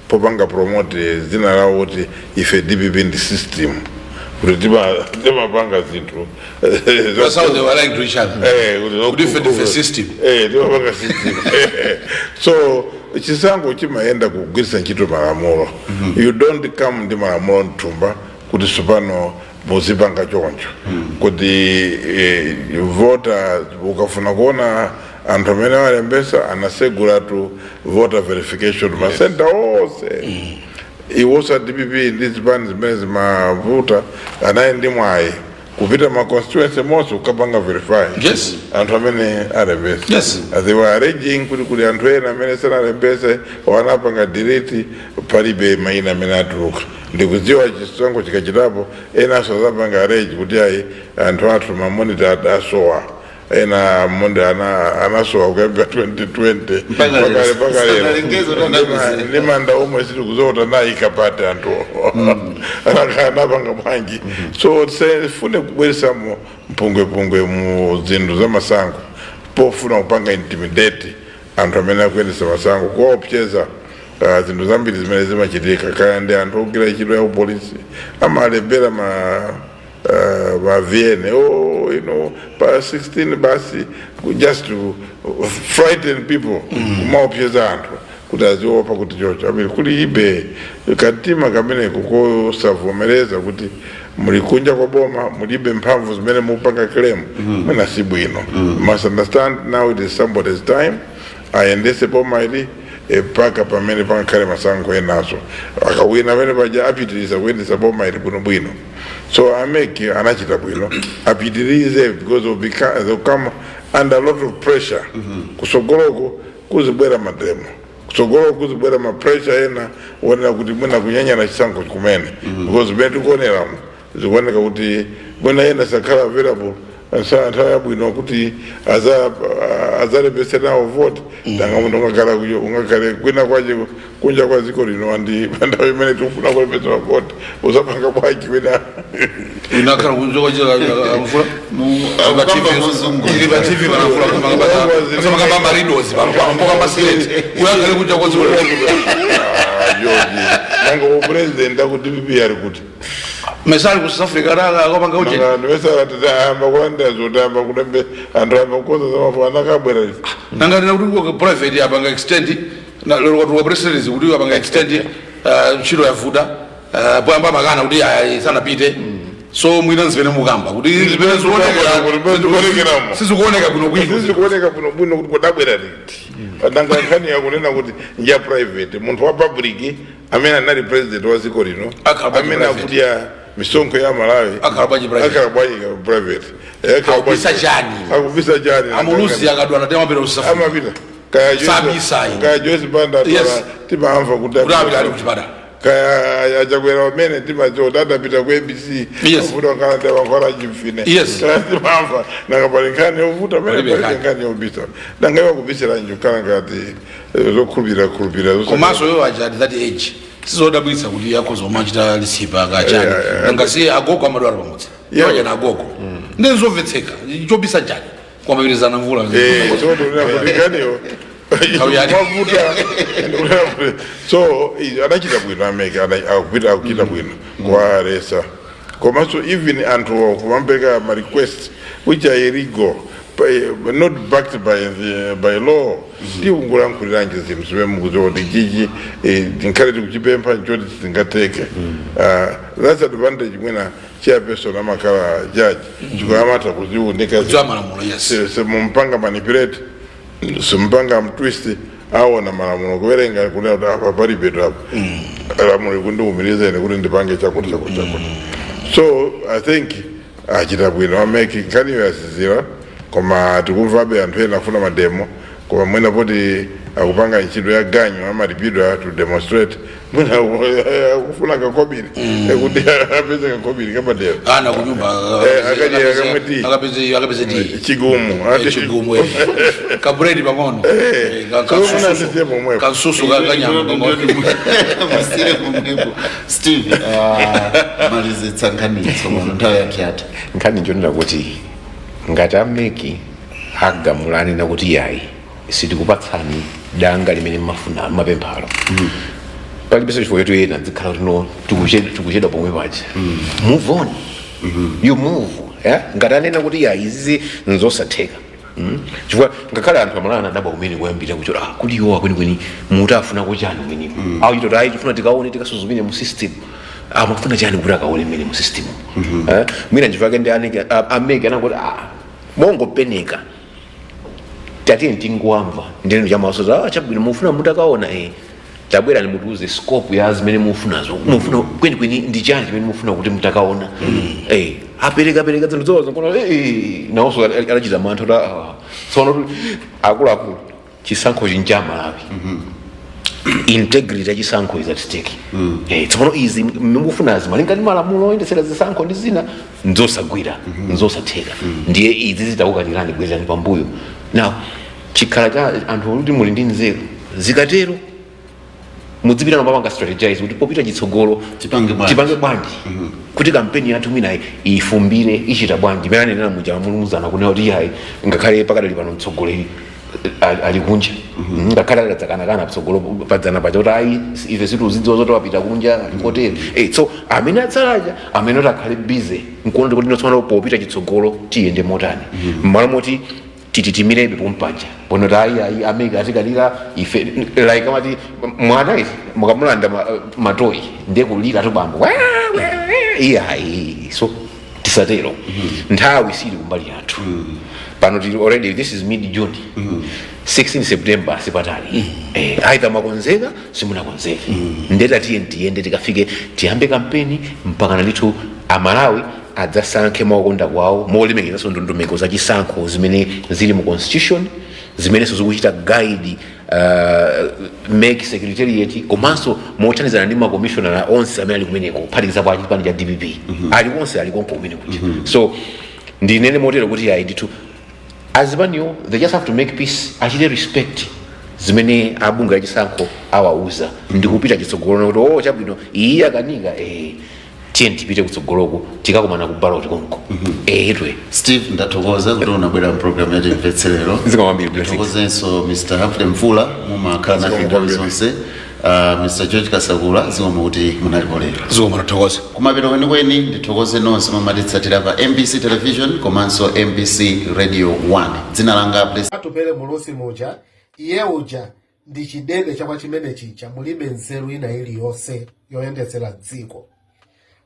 Speaker 3: popanga promote zina lawo kuti ife DPP ndi system kuti timapanga zinthu.
Speaker 2: That's how they were lying to each other. Different system.
Speaker 3: Timapanga system. So chisankho chimayenda kugwiritsa ntchito malamulo. You don't come ndi malamulo mthumba kuti supano muzipanga choncho kuti vota ukafuna kuona anthu amene walembesa anasegura tu voter verification masenta ose iwosa DPP ndi zipani zimene zimavuta anayi ndi mwayi kupita ma constituency monse ukapanga verify.
Speaker 2: Yes.
Speaker 3: Anthu amene alembesa.
Speaker 2: Yes.
Speaker 3: They were arranging kuti anthu ena amene sanalembese wanapanga delete palibe mayina amene atuluka ndikudziwa chisankho chikachitapo ena azapanga arrange kuti ayi anthu athu mamonita asowa ena monde anasowa kuyambira 2020 pakale ndimanda omwe siri kuzota nayi kapate anthu anapanga bwanji. So sifune kubweresa mpungwe mu zinthu za masankho pofuna kupanga intimidate anthu amene akuyendesa masankho kuopseza zinthu zambiri zimene zimachitika kaya ndi anthu ogwira ntchito ya polisi amalembera ma VN pa 16 basi just to frighten people kumaopseza anthu kuti aziopa kuti chocho amene kuli ibe katima kamene kukosavomereza kuti mulikunja kwa boma mulibe mphamvu zimene mupanga claim mwina si bwino. Must understand now it is somebody's time ayendese boma ili paka pamene pangakhale masankho enaso akawina amene paja apitiriza kuyendesa boma ili bwino. So ameki anachita bwino apitirize because they'll come under a lot of pressure kusogoloko kuzibwera mademo kusogoloko kuzibwera ma pressure ena wonera kuti mwina kunyanyana chisankho kumene because bene tikuonera zikuoneka kuti mwina ena sakhala available nthawi yabwino kuti azalembesera nawo vote nanga munthu ungakhale kwina kwache kunja kwa dziko lino andi nthawi imene tikufuna kulembesera vote uzapanga bwanji wina
Speaker 2: inakhala kunja kwache amvula ili ba TV banavula kama kama ridos kama slate uyakhale kunja kwa dziko
Speaker 3: George nanga president akuti bibi ari kuti
Speaker 2: mesali ku South Africa akapanga uje
Speaker 3: ndwesa tatamba kulanda zotamba kulembe anthu amba kukoza zamafana kabwera
Speaker 2: nanga ndina kuti ku private apanga extend na lero kwa president kuti apanga extend ntchito yavuta poyamba makana kuti sanapite so mwina nzimene mukamba kuti zimene sizikuoneka bwino kuti kodabwera liti nanga nkhani yakunena kuti nja private munthu wa public amene anali president wa dziko lino amene akuti misonkho ya Malawi akhala bwanji private akubisa jani amulusi akadwana tema pera usafu
Speaker 3: amapita kaya Joyce Banda timamva kuti
Speaker 2: ali kuchipata
Speaker 3: kaya achakwera wamene timacho adapita ku ABC kuvuta nkalanda wankhola chimfine timamva nanga pali nkhani yovuta amene pali nkhani yobisa nanga iwa kubisira njukala ngati zokhulupirira
Speaker 2: komanso yo aja at that age sizodabwitsa kuti yakhoza umachita lisipa akachani nanga si agogo amadwala pamodzi yoya na agogo ndenzomvetseka chobisa jani kwamapirizana mvula
Speaker 3: sotonakutikaniyo so adachita bwino ameke akuchita bwino kuaresa komanso even anthu kumampereka ma request which are illegal not backed by law tikungolankhuliranje zinthu zimene mukuti chichi tinkhale tikuchipempha nchoti tingateke that's advantage mwina chairperson amakhala judge chikuamata kuziunika mumpanga manipulate simpanga mtwist aona malamulo kuwerenga kuna apa pali petu apo lamulo kundiumirizeni kuti ndipange chakuti so I think achita bwino ameke nkhani yasizira koma tikumvabe anthu ena afuna mademo koma mwina poti akupanga ntchito ya ganyo amalipidwa to demonstrate mwina akufuna kakobiri kuti apeze kakobiri kamadero
Speaker 2: ana kunyumba akapeze ti chigumu kabredi pang'ono kasusu kanyama
Speaker 1: musire pomwepo Steve malizitsa nkhaniso nthawi yake Atha
Speaker 4: nkhani njonera kuti ngati ameki agamulani nakuti yayi sitikupatsani danga limene mafuna mapemphalo palibenso chifukwa choti ena zikhala kuti no tikuchedwa pomwe paja move on you move ngati anena kuti yayi izizi nzosatheka chifukwa ngakhale anthu amalana adaba kumene kuyambira kuchoti kuti iwowa kwenikweni muti afuna kuchani kweniko au chitoti ayi tifuna tikaone tikasuzumire mu system amafuna chani kuti akaone mmene mu system mwina chifukwa ndi ameke anakuti mongopeneka tati ntingwamva ndinu chamasoza chabwino mufuna mutakaona tabwera ni mutuze scope ya zimene mufunazo mufuna kwenikweni ndi chani chimene mufuna kuti mutakaona apereka zinthu zozo kono nawonso alachita manthu tsono akuluakulu chisankho chinja Malawi integrity yachisankho is at stake tsono izi mufunazi malingana malamulo oyendetsera zisankho ndi zina nzosagwira nzosatheka ndiye izi zitaukanirani bwezani pambuyo now chikhala cha anthu kuti muli ndi nzeru zikatero mudzipita nomapanga strategize kuti popita chitsogolo tipange bwanji kuti kampeni yathu mwina ifumbire ichita bwanji imene anenera muja mulumuzana kunena kuti yayi ngakhale pakadali pano mtsogoleri ali kunja ngakhale akadzakana mtsogolo padzana pacha kuti ayi ife situzidziwa zoti wapita kunja alikotero so amene atsalaja amene oti akhale busy nkuona kuti notsopano popita chitsogolo tiyende motani mmalo moti titimirebe pompaja ponoti ayi ameke atikalira ife like amati mwana ife mukamulanda matoyi ndiye kulira tobambo iyayi so tisatero nthawi sili kumbali yathu pano already this is mid June 16 September sipatali aidha makonzeka simunakonzeka ndeta tiyende tikafike tiyambe kampeni mpaka nalitu amalawi adzasankhe makonda kwawo molemekeranso ndondomeko za chisankho zimene zili mu constitution zimene zikuchita guide make secretariat komanso mothandizana ndi makomishonala onse amene ali kumeneko kuphatikiza pa chipani cha DPP ali onse ali konko kumene kuja so ndinene motero kuti ayi ndithu azipaniwo they just have to make peace, achite respect zimene abunga achisankho awauza ndikupita chitsogolo kuti chabwino iye akanika tiye tipite kutsogoloko tikakumana kubalo tikonko etwe.
Speaker 1: Steve, ndathokoza kuti unabwera mu program ya timvetserero. Ndithokozenso Mr. Hafle Mvula mumakhala nafe nthawi zonse. Mr. George Kasakula zikomo kuti munalipo lero.
Speaker 2: Zikomo nathokoza.
Speaker 1: Kumapeto kwenikweni ndithokoze nonse mumatitsatira pa MBC Television komanso MBC Radio 1. Dzina langa
Speaker 5: atupele mulusi muja iye uja ndi chidebe chakwa chimene chicha mulibe nzeru ina iliyonse yoyendetsera dziko.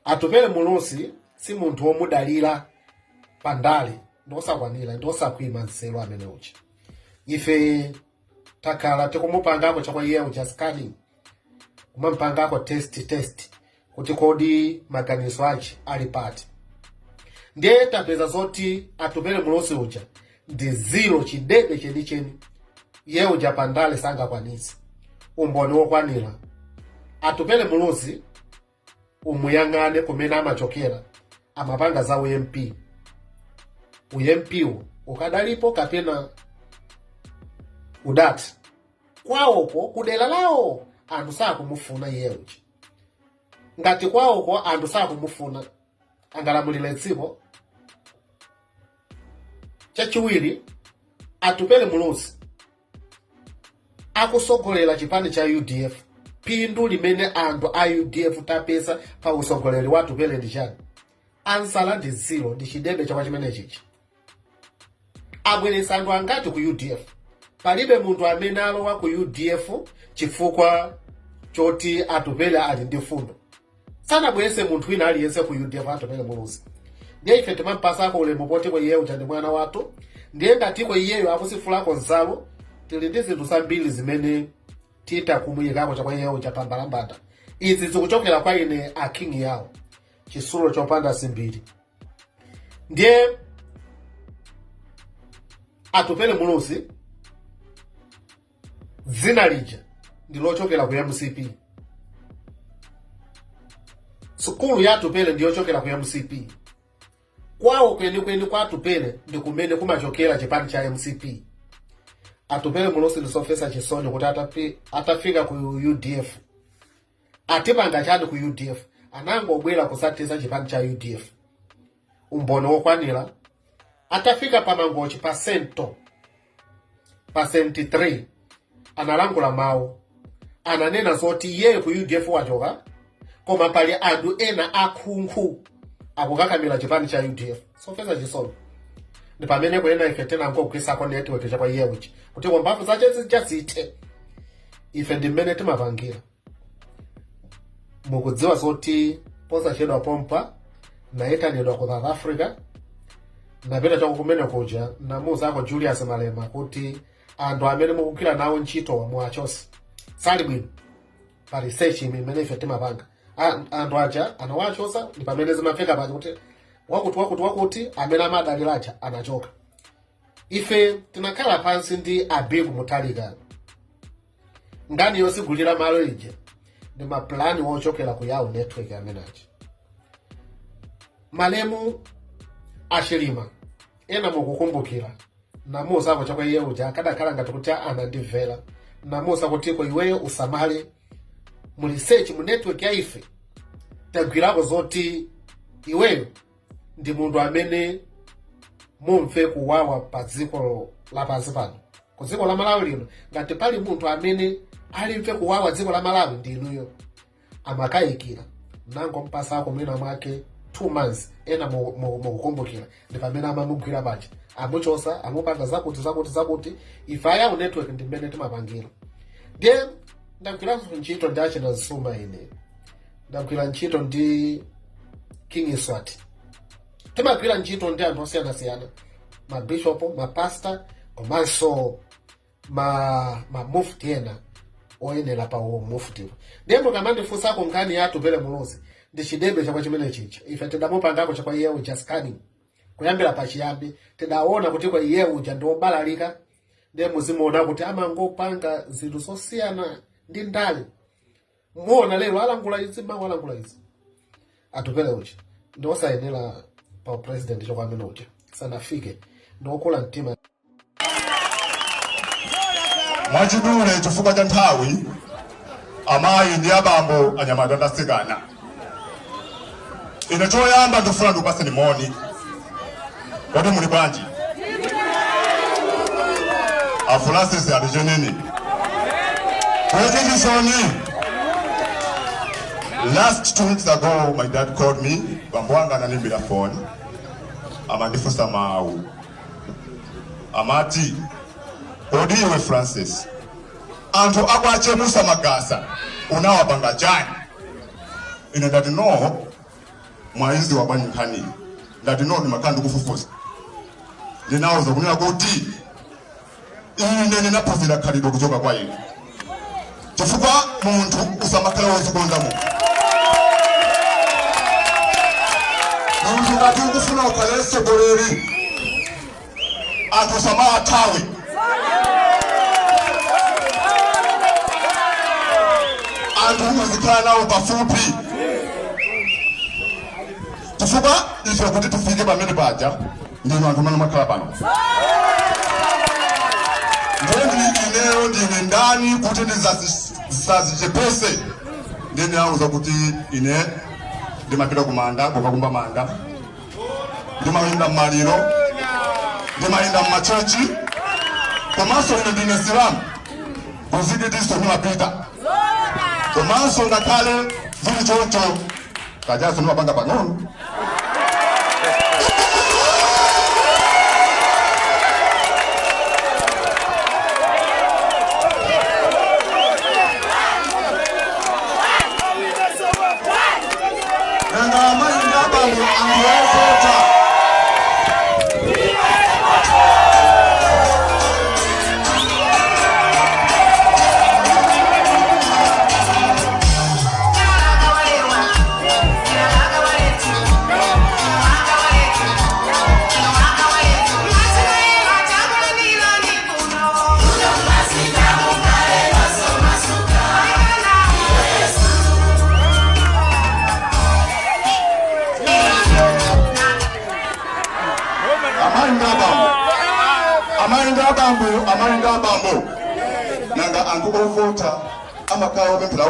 Speaker 5: Atupele mulusi si munthu womudalira pandale ndosakwanira ndosakwima nzeru amene uja. Ife takhala tikumupangako chakwa iye uja scanning, kumampangako test kuti kodi maganizo ache ali pati. Ndiye tapeza zoti atupele mulusi uja ndi zero chidebe chenicheni iye uja pandale sangakwanitsa umboni wokwanira. Atupele mulusi umuyang'ane kumene amachokera amapanga za UMP. UMP ukadalipo kapena udati kwawoko kudera lawo anthu sakumufuna iye uja. Ngati kwawoko anthu sakumufuna angalamulire dziko. Chachiwiri, atupele mulusi akusogolera chipani cha UDF. Pindu limene anthu a UDF tapeza pa usogoleri wa atupele ndi chani? Ansala ndi zero, ndi chidebe chakwa chimene chichi. Abweresa anthu angati ku UDF. Palibe munthu amene alowa ku UDF chifukwa choti atupele ali ndi fundo. Sanabwerese munthu wina aliyense ku UDF atupele mulusi. Ndiye ife timampasako ulemu poti kwa iye uja ndi mwana wathu. Ndiye ngatiko iyeyo akusifulako nzalo tili ndi zinthu zambiri zimene tita kumuyikako chakwa iye uja pambalambanda. Izi zikuchokera kwa ine akingi yawo chisulo chopanda simbiri. Ndiye atupele mulusi dzina lija ndilochokera ku MCP. Sukulu ya atupele ndiyochokera ku MCP. Kwawo kwenikweni kwa atupele ndi kumene kumachokera chipani cha MCP. Atupele mulusi ndisofesa chisoni kuti atafika ku UDF. Atipanga chani ku UDF. Anangobwera kusatiza chipani cha UDF. Umboni wokwanira. Atafika pamangochi pasenti 3. Analangula mawu. Ananena zoti yeye ku UDF wachoka. Koma pali anthu ena akhunkhu akukakamira chipani cha UDF. Sofesa chisoni. Ndi pamene kwena ife tena nkogwisako network chakwa iye uchi. Kuti kwambafu zache zichazite. Ife ndi mmene timapangira. Mukudziwa zoti posa chedwa pompa nayitanidwa ku South Africa. Napita chako kumene kuja namuza ako Julius Malema kuti anthu amene mukugwira nawo ntchito muachosi. Sali bwino. Pa research imene ife timapanga. Anthu aja anawachosa ndi pamene zimafika paja kuti wakuti amene amadalira aja anachoka. Ife tinakhala pansi ndi Abibu Mutalika. Ngani yosigulira malo ije ndi maplani wochokera ku yawo network amene aja. Malemu ashilima ena mukukumbukira namuza ko chakwa iye uja akadakhala ngati kuti anandivela namuza kuti ko iweyo usamale mu research mu network ya ife tagwirako zoti iweyo ndi munthu amene mumve kuwawa pa dziko lapansi pano. Ku dziko la Malawi lino ngati pali munthu amene alimve kuwawa dziko la Malawi ndi inuyo. Amakayikira nango mpasako mwina mwake 2 months ena mukukumbukira ndi pamene amamugwira paja amuchosa amupanga zakuti ife ayawo network ndi mmene timapangira. Ndiye ndagwira ntchito ndi achina Zuma ine. Ndagwira ntchito ndi King Swati. Timagwira ntchito ndi anthu osiyanasiyana. Ma bishop, ma pastor, komanso ma mufti ena oyenera pa mufti. Ndiye mukamandifunsako nkhani ya atupele mulusi ndi chidebe chakwa chimene chicha. Ife tidamupangako chakwa iye uja scanning. Kuyambira pachiyambi tidaona kuti kwa iye uja ndi obalalika. Ndiye muzimuona kuti amangopanga zinthu zosiyana ndi ndale. Muona lero alangula izi mawalangula izi. Atupele uja ndi osayenera pa president chokwa amene uja. sanafike ndokola mtima
Speaker 6: mwachidule chifukwa cha nthawi amayi ndi abambo anyamata ndasikana ine choyamba ndifuna ndikupaseni moni kodi muli bwanji Francis alichenini last 2 weeks ago my dad called me bambo wanga ananimbira phone amandifusa mawu amati kodi iwe Francis anthu akwachemusa magasa unawapanga chani ine ndati no mwaizi wabwanyi nkhani ndati no ndimakandi kufufuza ndinawuza kunena kuti ine ninaphunzira khalidwe kuchoka kwa ine chifukwa munthu usamakhala wozikonda munthu ngati ukufuna ukhale mtsogoleri anthu usamawathawe anthu uzikhala nawo pafupi chifukwa ife kuti tifike pamene paja ndinu anthu mene makhala pano ineyo ndine ndani kuti ndisazichepese ndine auza kuti ine ndimapita kumanda kukakumba manda ndimayenda mmaliro ndimayenda mmachechi komanso ine ndine silamu kuzikitiso ndimapita komanso ngakhale zili choncho kajaso ndimapanga pang'ono amainga bambo nanga anthu ovota amakhala opemphera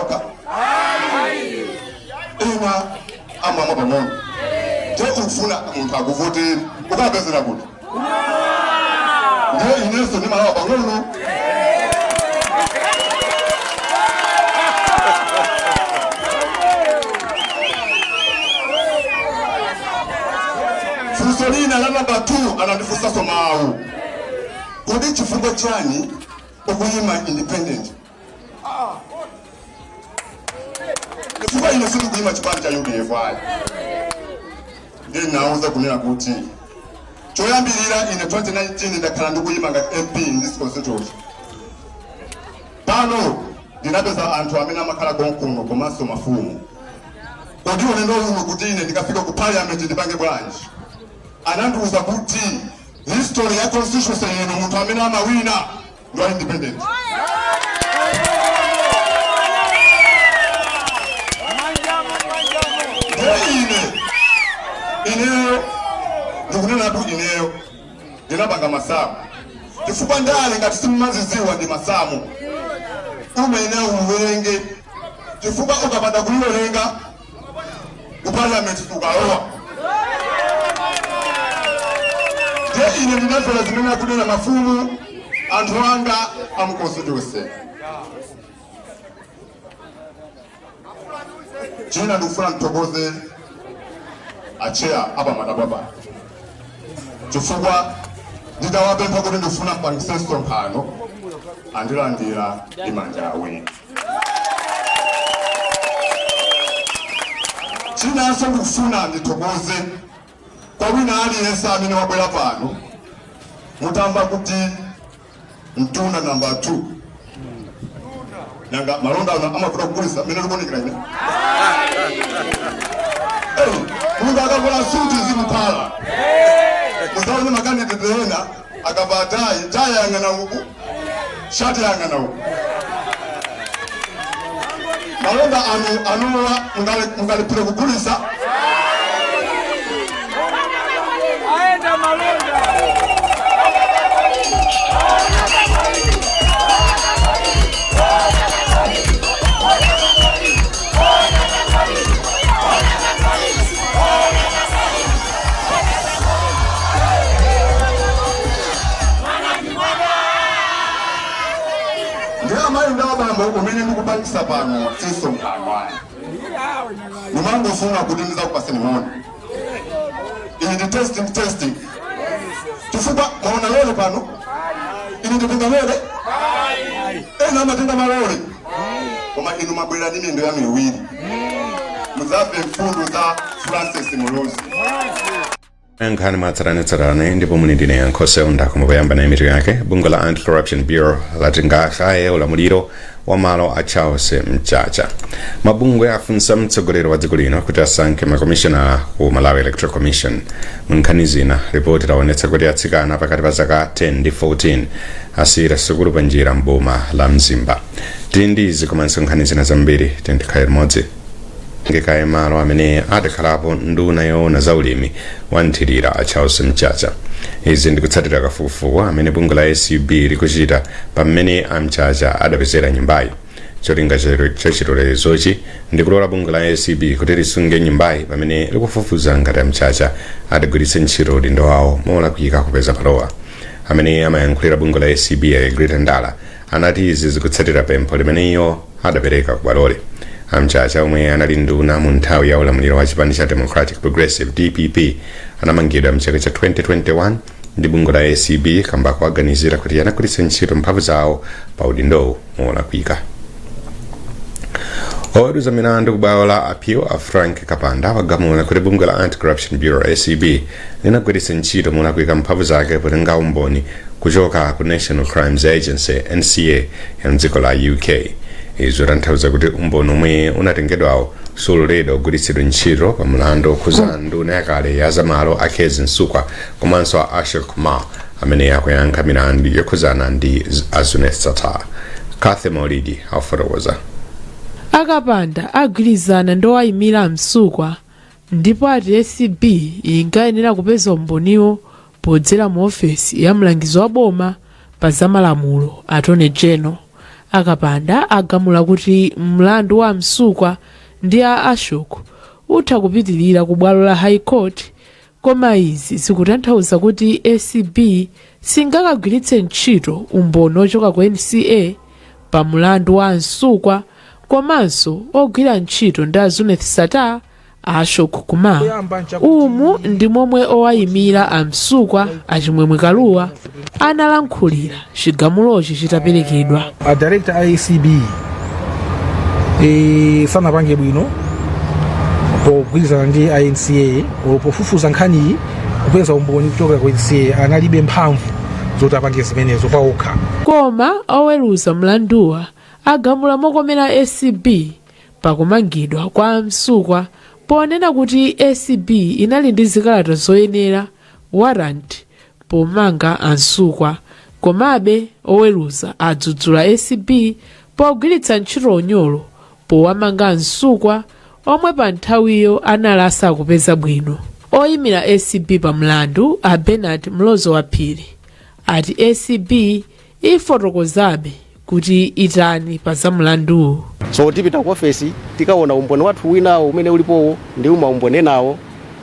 Speaker 6: ina amamwa pang'ono je ufuna munthu akuvotera ukapezera kuti nde inenso ndimalawa pang'ono funso lina la namba 2 anandifunsanso mawu kodi chifukwa chani ukuyima independent chifukwa ine sindikuyima chipani cha UDF ayi ndiye ndinawuza kunena kuti choyambirira ine 2019 ndakhala ndikuyima ngati MP in this constituency pano ndinapeza anthu amene amakhala konkuno komanso mafumu kodi ulendo uno kuti ine ndikafika ku parliament ndipange bwanji anandiwuza kuti history ya constitution yenu munthu amene amawina ndo independent ineyo ndikunena tu ineyo ndinapanga masamu chifukwa ndale ngati simumaziziwa ndi masamu umeneyo uwenge chifukwa ukapanda kuliwerenga ku parliament ukalowa ine ndinazala zimene akunena mafumu anthu anga amuconstituency china ndikufuna ndithokoze acheya apa madabwapa chifukwa nditawapempha kuti ndikufuna mpangise msonkhano andilandira imanja awiri chinanso ndikufuna ndithokoze kwa wina aliyense amene wabwera pano mutamva kuti mtuna namba 2 nanga malonda amavuta kugulisa mene likuonekera ine mungu akavala suti zimuphala muzaone makandidate ena akavaa tai yang'ana uku shati yang'ana uku malonda anowa mungalipira kugulisa Umene ndikupangisa pano sisonkhano ayi nimangofuna kuti ndizakupaseni moni ini ndi testing chifukwa maona lole pano ini nditenga lole ena amatenga malole koma inu mabwera ndi miyendo yanu iwiri muzamve mfundo za Francis Muluzi
Speaker 4: nkhani matsaranetsarane ndipo muni ndine yankhosewo ndakoma poyamba na imitu yake bungwe la anti-corruption bureau lati ngasaye ulamuliro wa malo a Charles Mchacha. Mabungwe afunsa mtsogoleri wa dziko lino kuti asankhe makomishona ku Malawi Electoral Commission. Munkhani zina ripoti laonetsa kuti atsikana pakati pa zaka 10 ndi 14 asiyira sukulu pa njira mboma la Mzimba. Tili ndi izi komanso nkhani zina zambiri tendikhaye limodzi. Ngekaye malo amene adakhalapo nduna yoona za ulimi wa nthirira a Charles Mchacha. Izi ndikutsatira kafukufuku amene bungwe la ACB likuchita pamene a Mchacha adapezera nyumbayi. Cholinga cha chilolezochi ndikulola bungwe la ACB kuti lisunge nyumbayi pamene likufufuza ngati a Mchacha adagwiritsa ntchito udindo wawo molakwika kupeza palowa. Amene amayankhulira bungwe la ACB Greta Ndala anati izi zikutsatira pempho limene iyo adapereka ku balole. Mchacha omwe anali nduna mu nthawi ya ulamuliro wa chipani cha Democratic Progressive DPP anamangidwa mchaka cha 2021 ndi bungwe la ACB kamba kuaganizira kuti anagwiritsa ntchito mphamvu zawo pa udindowu molakwika. Oweruza milandu kubwalo la appeal a Frank Kapanda wagamula kuti bungwe la anti-corruption bureau ACB linagwiritsa ntchito molakwika mphamvu zake potenga umboni kuchoka ku National Crimes Agency NCA ya mdziko la UK. Izo tanthauza kuti umboni omwe unatengedwawo suloledwa kugwiritsidwa ntchito pa mlandu okhuza nduna yakale ya zamalo a Kezi Nsukwa komanso a Ashok Kumar amene akuyankha milandu yokhuzana ndi Atha. Kathy Maulidi afotokoza.
Speaker 7: Akapanda agwirizana ndo ayimira Msukwa ndipo ati ACB ingayenera kupeza umboniwo podzera mu ofesi ya mlangizi wa boma pa zamalamulo Attorney General. Akapanda agamula kuti mlandu wa Msukwa ndi a Ashok utha kupitilira ku bwalo la High Court, koma izi zikutanthauza kuti ACB singakagwiritse ntchito umboni ochoka ku NCA pa mlandu wa Msukwa komanso ogwira ntchito ndi Atha Ashok Kumar. Umu ndi momwe owayimira a Msukwa achimwemwe Kaluwa analankhulira chigamulochi chitaperekedwa.
Speaker 8: A director ACB sanapange bwino pogwirizana ndi NCA pofufuza nkhaniyi kupeza umboni kuchoka ku NCA analibe mphamvu zoti apange zimenezo paokha. Koma oweruza mlanduwa agamula mokomera ACB pakumangidwa kwa Msukwa ponena kuti ACB inali ndi zikalata zoyenera warrant pomanga Msukwa, komabe oweruza adzudzula ACB pogwiritsa ntchito unyolo powamanga Msukwa omwe pa nthawiyo analasa kupeza bwino. Oyimira ACB pa mlandu a Bernard Mlozo Waphiri ati ACB ifotokozabe kuti itani pa za mlandu.
Speaker 9: So tipita ku ofesi tikaona umboni wathu winawo umene ulipowo ndi umaumboni nawo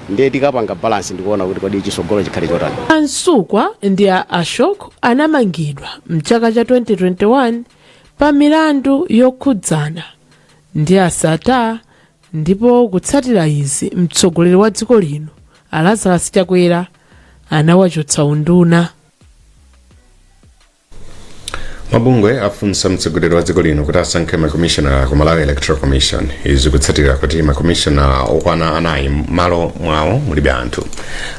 Speaker 9: ndiye tikapanga balance ndikuona kuti kodi chisogolo chikhale chotani.
Speaker 7: Msukwa ndi a Ashok anamangidwa mchaka cha 2021 pa milandu yokhudzana ndi Atha, ndipo kutsatira izi mtsogoleri wa dziko lino Lazarus Chakwera anawachotsa unduna.
Speaker 4: Mabungwe afunsa mtsogoleri wa dziko lino kuti asankhe makomishona ku Malawi Electoral Commission. Izi kutsatira kuti makomishona okwana anayi malo mwawo mulibe anthu.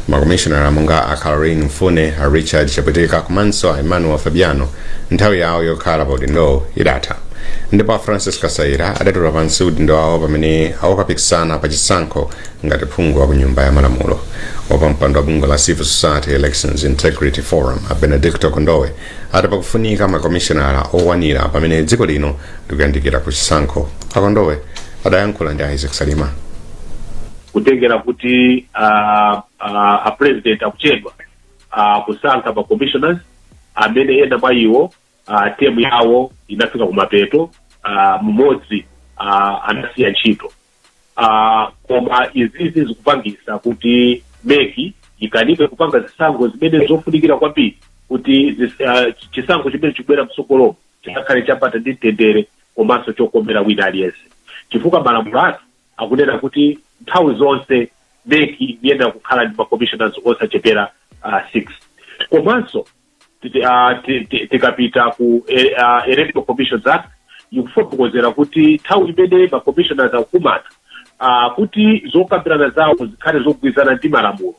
Speaker 4: Makomishona monga a Caroline Mfune, a Richard Chaputika komanso a Emmanuel Fabiano nthawi yawo yokhala pa udindo idatha. Ndipo a Francis Kasaira adatula pansi udindo wawo pamene awakapikisana pa chisankho ngati phungu wa ku nyumba ya malamulo. Wapampando wa bungwe la Civil Society Elections Integrity Forum a Benedicto Kondowe adapakufunika makomishonala owanira pamene dziko lino likuyandikira ku chisankho. Kondowe adayankhula ndi Isaac Salima.
Speaker 10: Kutengera kuti a president akuchedwa kusankha ma commissioners amene ena mwa iwo temu yawo inafika kumapeto, mmodzi anasiya ntchito. Koma izizi zikupangisa kuti meki ikanike kupanga zisankho zimene zofunikira kwambiri kuti chisankho chimene chibwera msogolo chikakhale chapata ndi mtendere komanso chokomera wina aliyense. Chifukwa malamulo athu akunena kuti nthawi zonse meki iyenera kukhala ndi ma commissioners osachepera 6. Komanso tikapita ku electoral commissions act ikufotokozera kuti nthawi imene ma commissioners akukumana kuti zokambirana zawo zikhale zogwirizana ndi malamulo,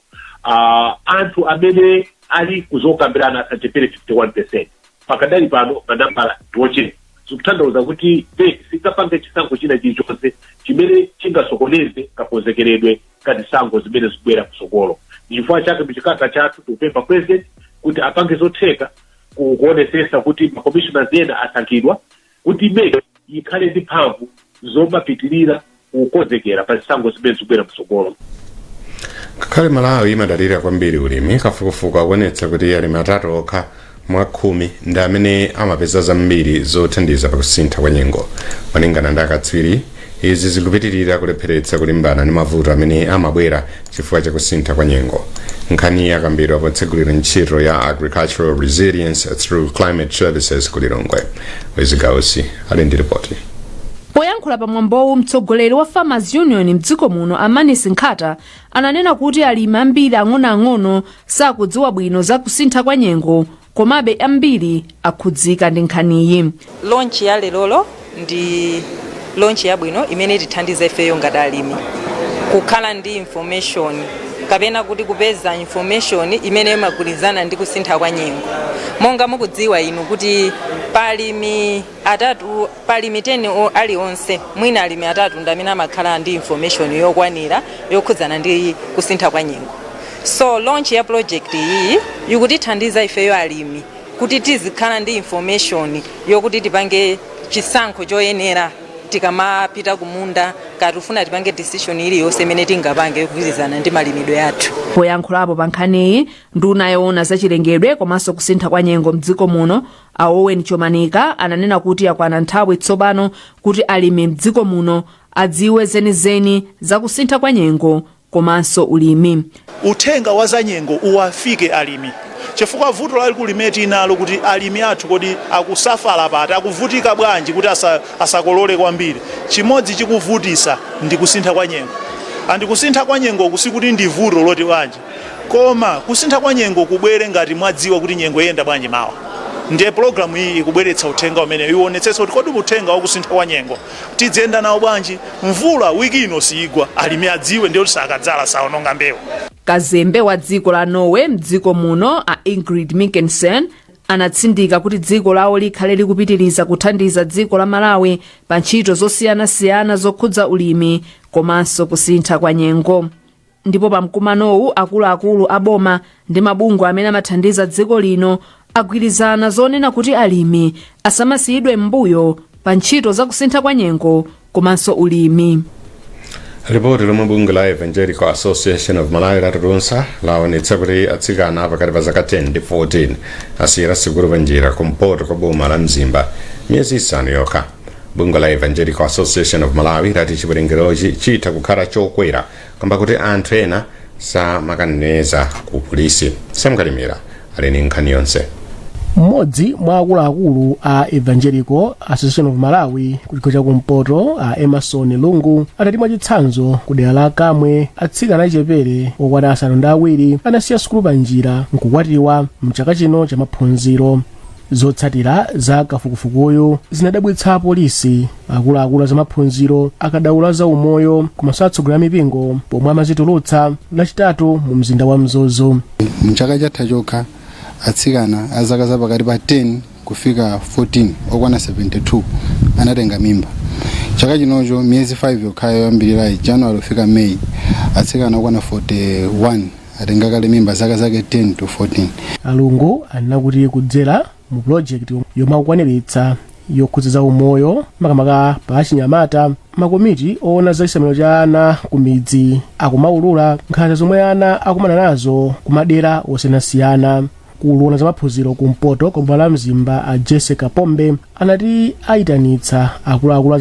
Speaker 10: anthu amene ali kuzokambirana asachepere 51%. Pakadali pano manambala ndiwochepa, zikutanthauza kuti singapange chisankho china chilichonse chimene chingasokoneze kakonzekeredwe ka zisankho zimene zikubwera kusogolo. Chifukwa chake mchikata chathu tikupempha president kuti apange zotheka kuonesesa kuti ma commissioners ena asankhidwa kuti meki ikhale ndi mphamvu zomapitirira kukonzekera pa zisankho zimene zikubwera kusogolo.
Speaker 11: Ngakhale Malawi imadalira kwambiri ulimi, kafukufuku akuonetsa kuti alimi atatu okha mwa 10 ndi amene amapeza zambiri zothandiza pakusintha kwa nyengo. Malingana ndi akatswiri, izi zikupitirira kulepheretsa kulimbana ndi mavuto amene amabwera chifukwa cha kusintha kwa nyengo. Nkhani yakambirwa potsegulira ntchito ya agricultural resilience through climate services kulilongwe. Wezigausi ali ndi ripoti.
Speaker 12: Poyankhula pamwambowu, mtsogoleri wa Farmers Union mdziko muno Amanisi Nkhata ananena kuti alimi ambiri ang'onoang'ono sakudziwa bwino za kusintha kwa nyengo, komabe ambiri akhudzika ndi nkhaniyi.
Speaker 13: Launch ya lelolo ndi launch yabwino imene itithandiza ifeyo ngati alimi kukhala ndi information kapena kuti kupeza information imene imagwirizana ndi kusintha kwa nyengo. Monga mukudziwa inu kuti palimi 10 alionse mwina alimi 3 ndi amene amakhala ndi information yokwanira yokhudzana ndi kusintha kwa nyengo. So launch ya project iyi ikutithandiza ifeyo alimi kuti tizikhala ndi information yokuti tipange chisankho choyenera tikamapita kumunda katufuna tipange decision iliyonse imene tingapange kugwirizana ndi malimidwe athu.
Speaker 12: Poyankhulapo pa nkhaniyi, nduna yoona zachilengedwe komanso kusintha kwa nyengo mdziko muno Owen Chomanika ananena kuti yakwana nthawi tsopano kuti alimi mdziko muno adziwe zenizeni za kusintha kwa nyengo komanso ulimi.
Speaker 14: Uthenga wa za nyengo uwafike alimi. Chifukwa vuto lalikulu limene nalo kuti alimi athu kodi akusafala pati, akuvutika bwanji kuti asakolole kwambiri. Chimodzi chikuvutisa ndi kusintha kwa nyengo. Andi kusintha kwa nyengo kusikuti ndi vuto loti bwanji. Koma kusintha kwa nyengo kubwere ngati mwadziwa kuti nyengo yenda bwanji mawa. Ndiye programu hii ikubweretsa uthenga umene iwonetsetsa kuti kodi uthenga wa kusintha kwa nyengo tidzenda nawo bwanji. Mvula wiki ino sigwa, alimi adziwe ndiyo sakadzala saononga mbewu.
Speaker 12: Kazembe wa dziko la Norway mdziko muno Ingrid Mikkelsen anatsindika kuti dziko lawo likhale likupitiriza kuthandiza dziko la Malawi pa ntchito zosiyanasiyana zokhudza ulimi komanso kusintha kwa nyengo. Ndipo pa mkumanowu akuluakulu aboma ndi mabungwe amene amathandiza dziko lino agwirizana zonena kuti alimi asamasiyidwe m'mbuyo pa ntchito za kusintha kwa nyengo komanso ulimi.
Speaker 11: Ripoti lomwe bungwe la Evangelical Association of Malawi latilunsa laonetsa kuti atsikana pakati pa zaka 10 ndi 14 asiyira sikulu panjira kumpoto kwa boma la Mzimba miyezi 5 yokha. Bungwe la Evangelical Association of Malawi lati chiwerengerochi chitha kukhala chokwera kamba kuti anthu ena samakaneneza ku polisi. Samkalimira ali ndi nkhani yonse.
Speaker 8: Mmodzi mwa akuluakulu a Evangelical Association of Malawi kuchiko cha kumpoto a Emerson Lungu atati mwachitsanzo kudera la Kamwe atsikana achepere okwana 7 anasiya sukulu panjira nkukwatiwa mchaka chino cha maphunziro. Zotsatira za kafukufukuyo zinadabwitsa polisi, akuluakulu za maphunziro akadaula za umoyo komanso atsogoleri a mipingo pomwe amazitulutsa lachitatu mu mzinda wa Mzozo.
Speaker 15: Mchaka chatha chokha atsikana azaka zapakati pa 10 kufika 14 okwana 72 anatenga mimba. Chaka chinocho miyezi 5 yokhayo yoyambirira January kufika May atsikana okwana 41 atenga kale mimba zaka zake 10 to 14.
Speaker 8: Alungu anakuti kudzera mu project yomwe akukwaniritsa
Speaker 16: yokhudza umoyo makamaka pa achinyamata. Makomiti oona za chisamaliro cha ana ku midzi akumaulula nkhanza zomwe ana akumana nazo ku madera osiyanasiyana. Kulowana za maphunziro kumpoto kwa bwalo la mzimba a Jessica Pombe anati ayitanitsa akuluakulu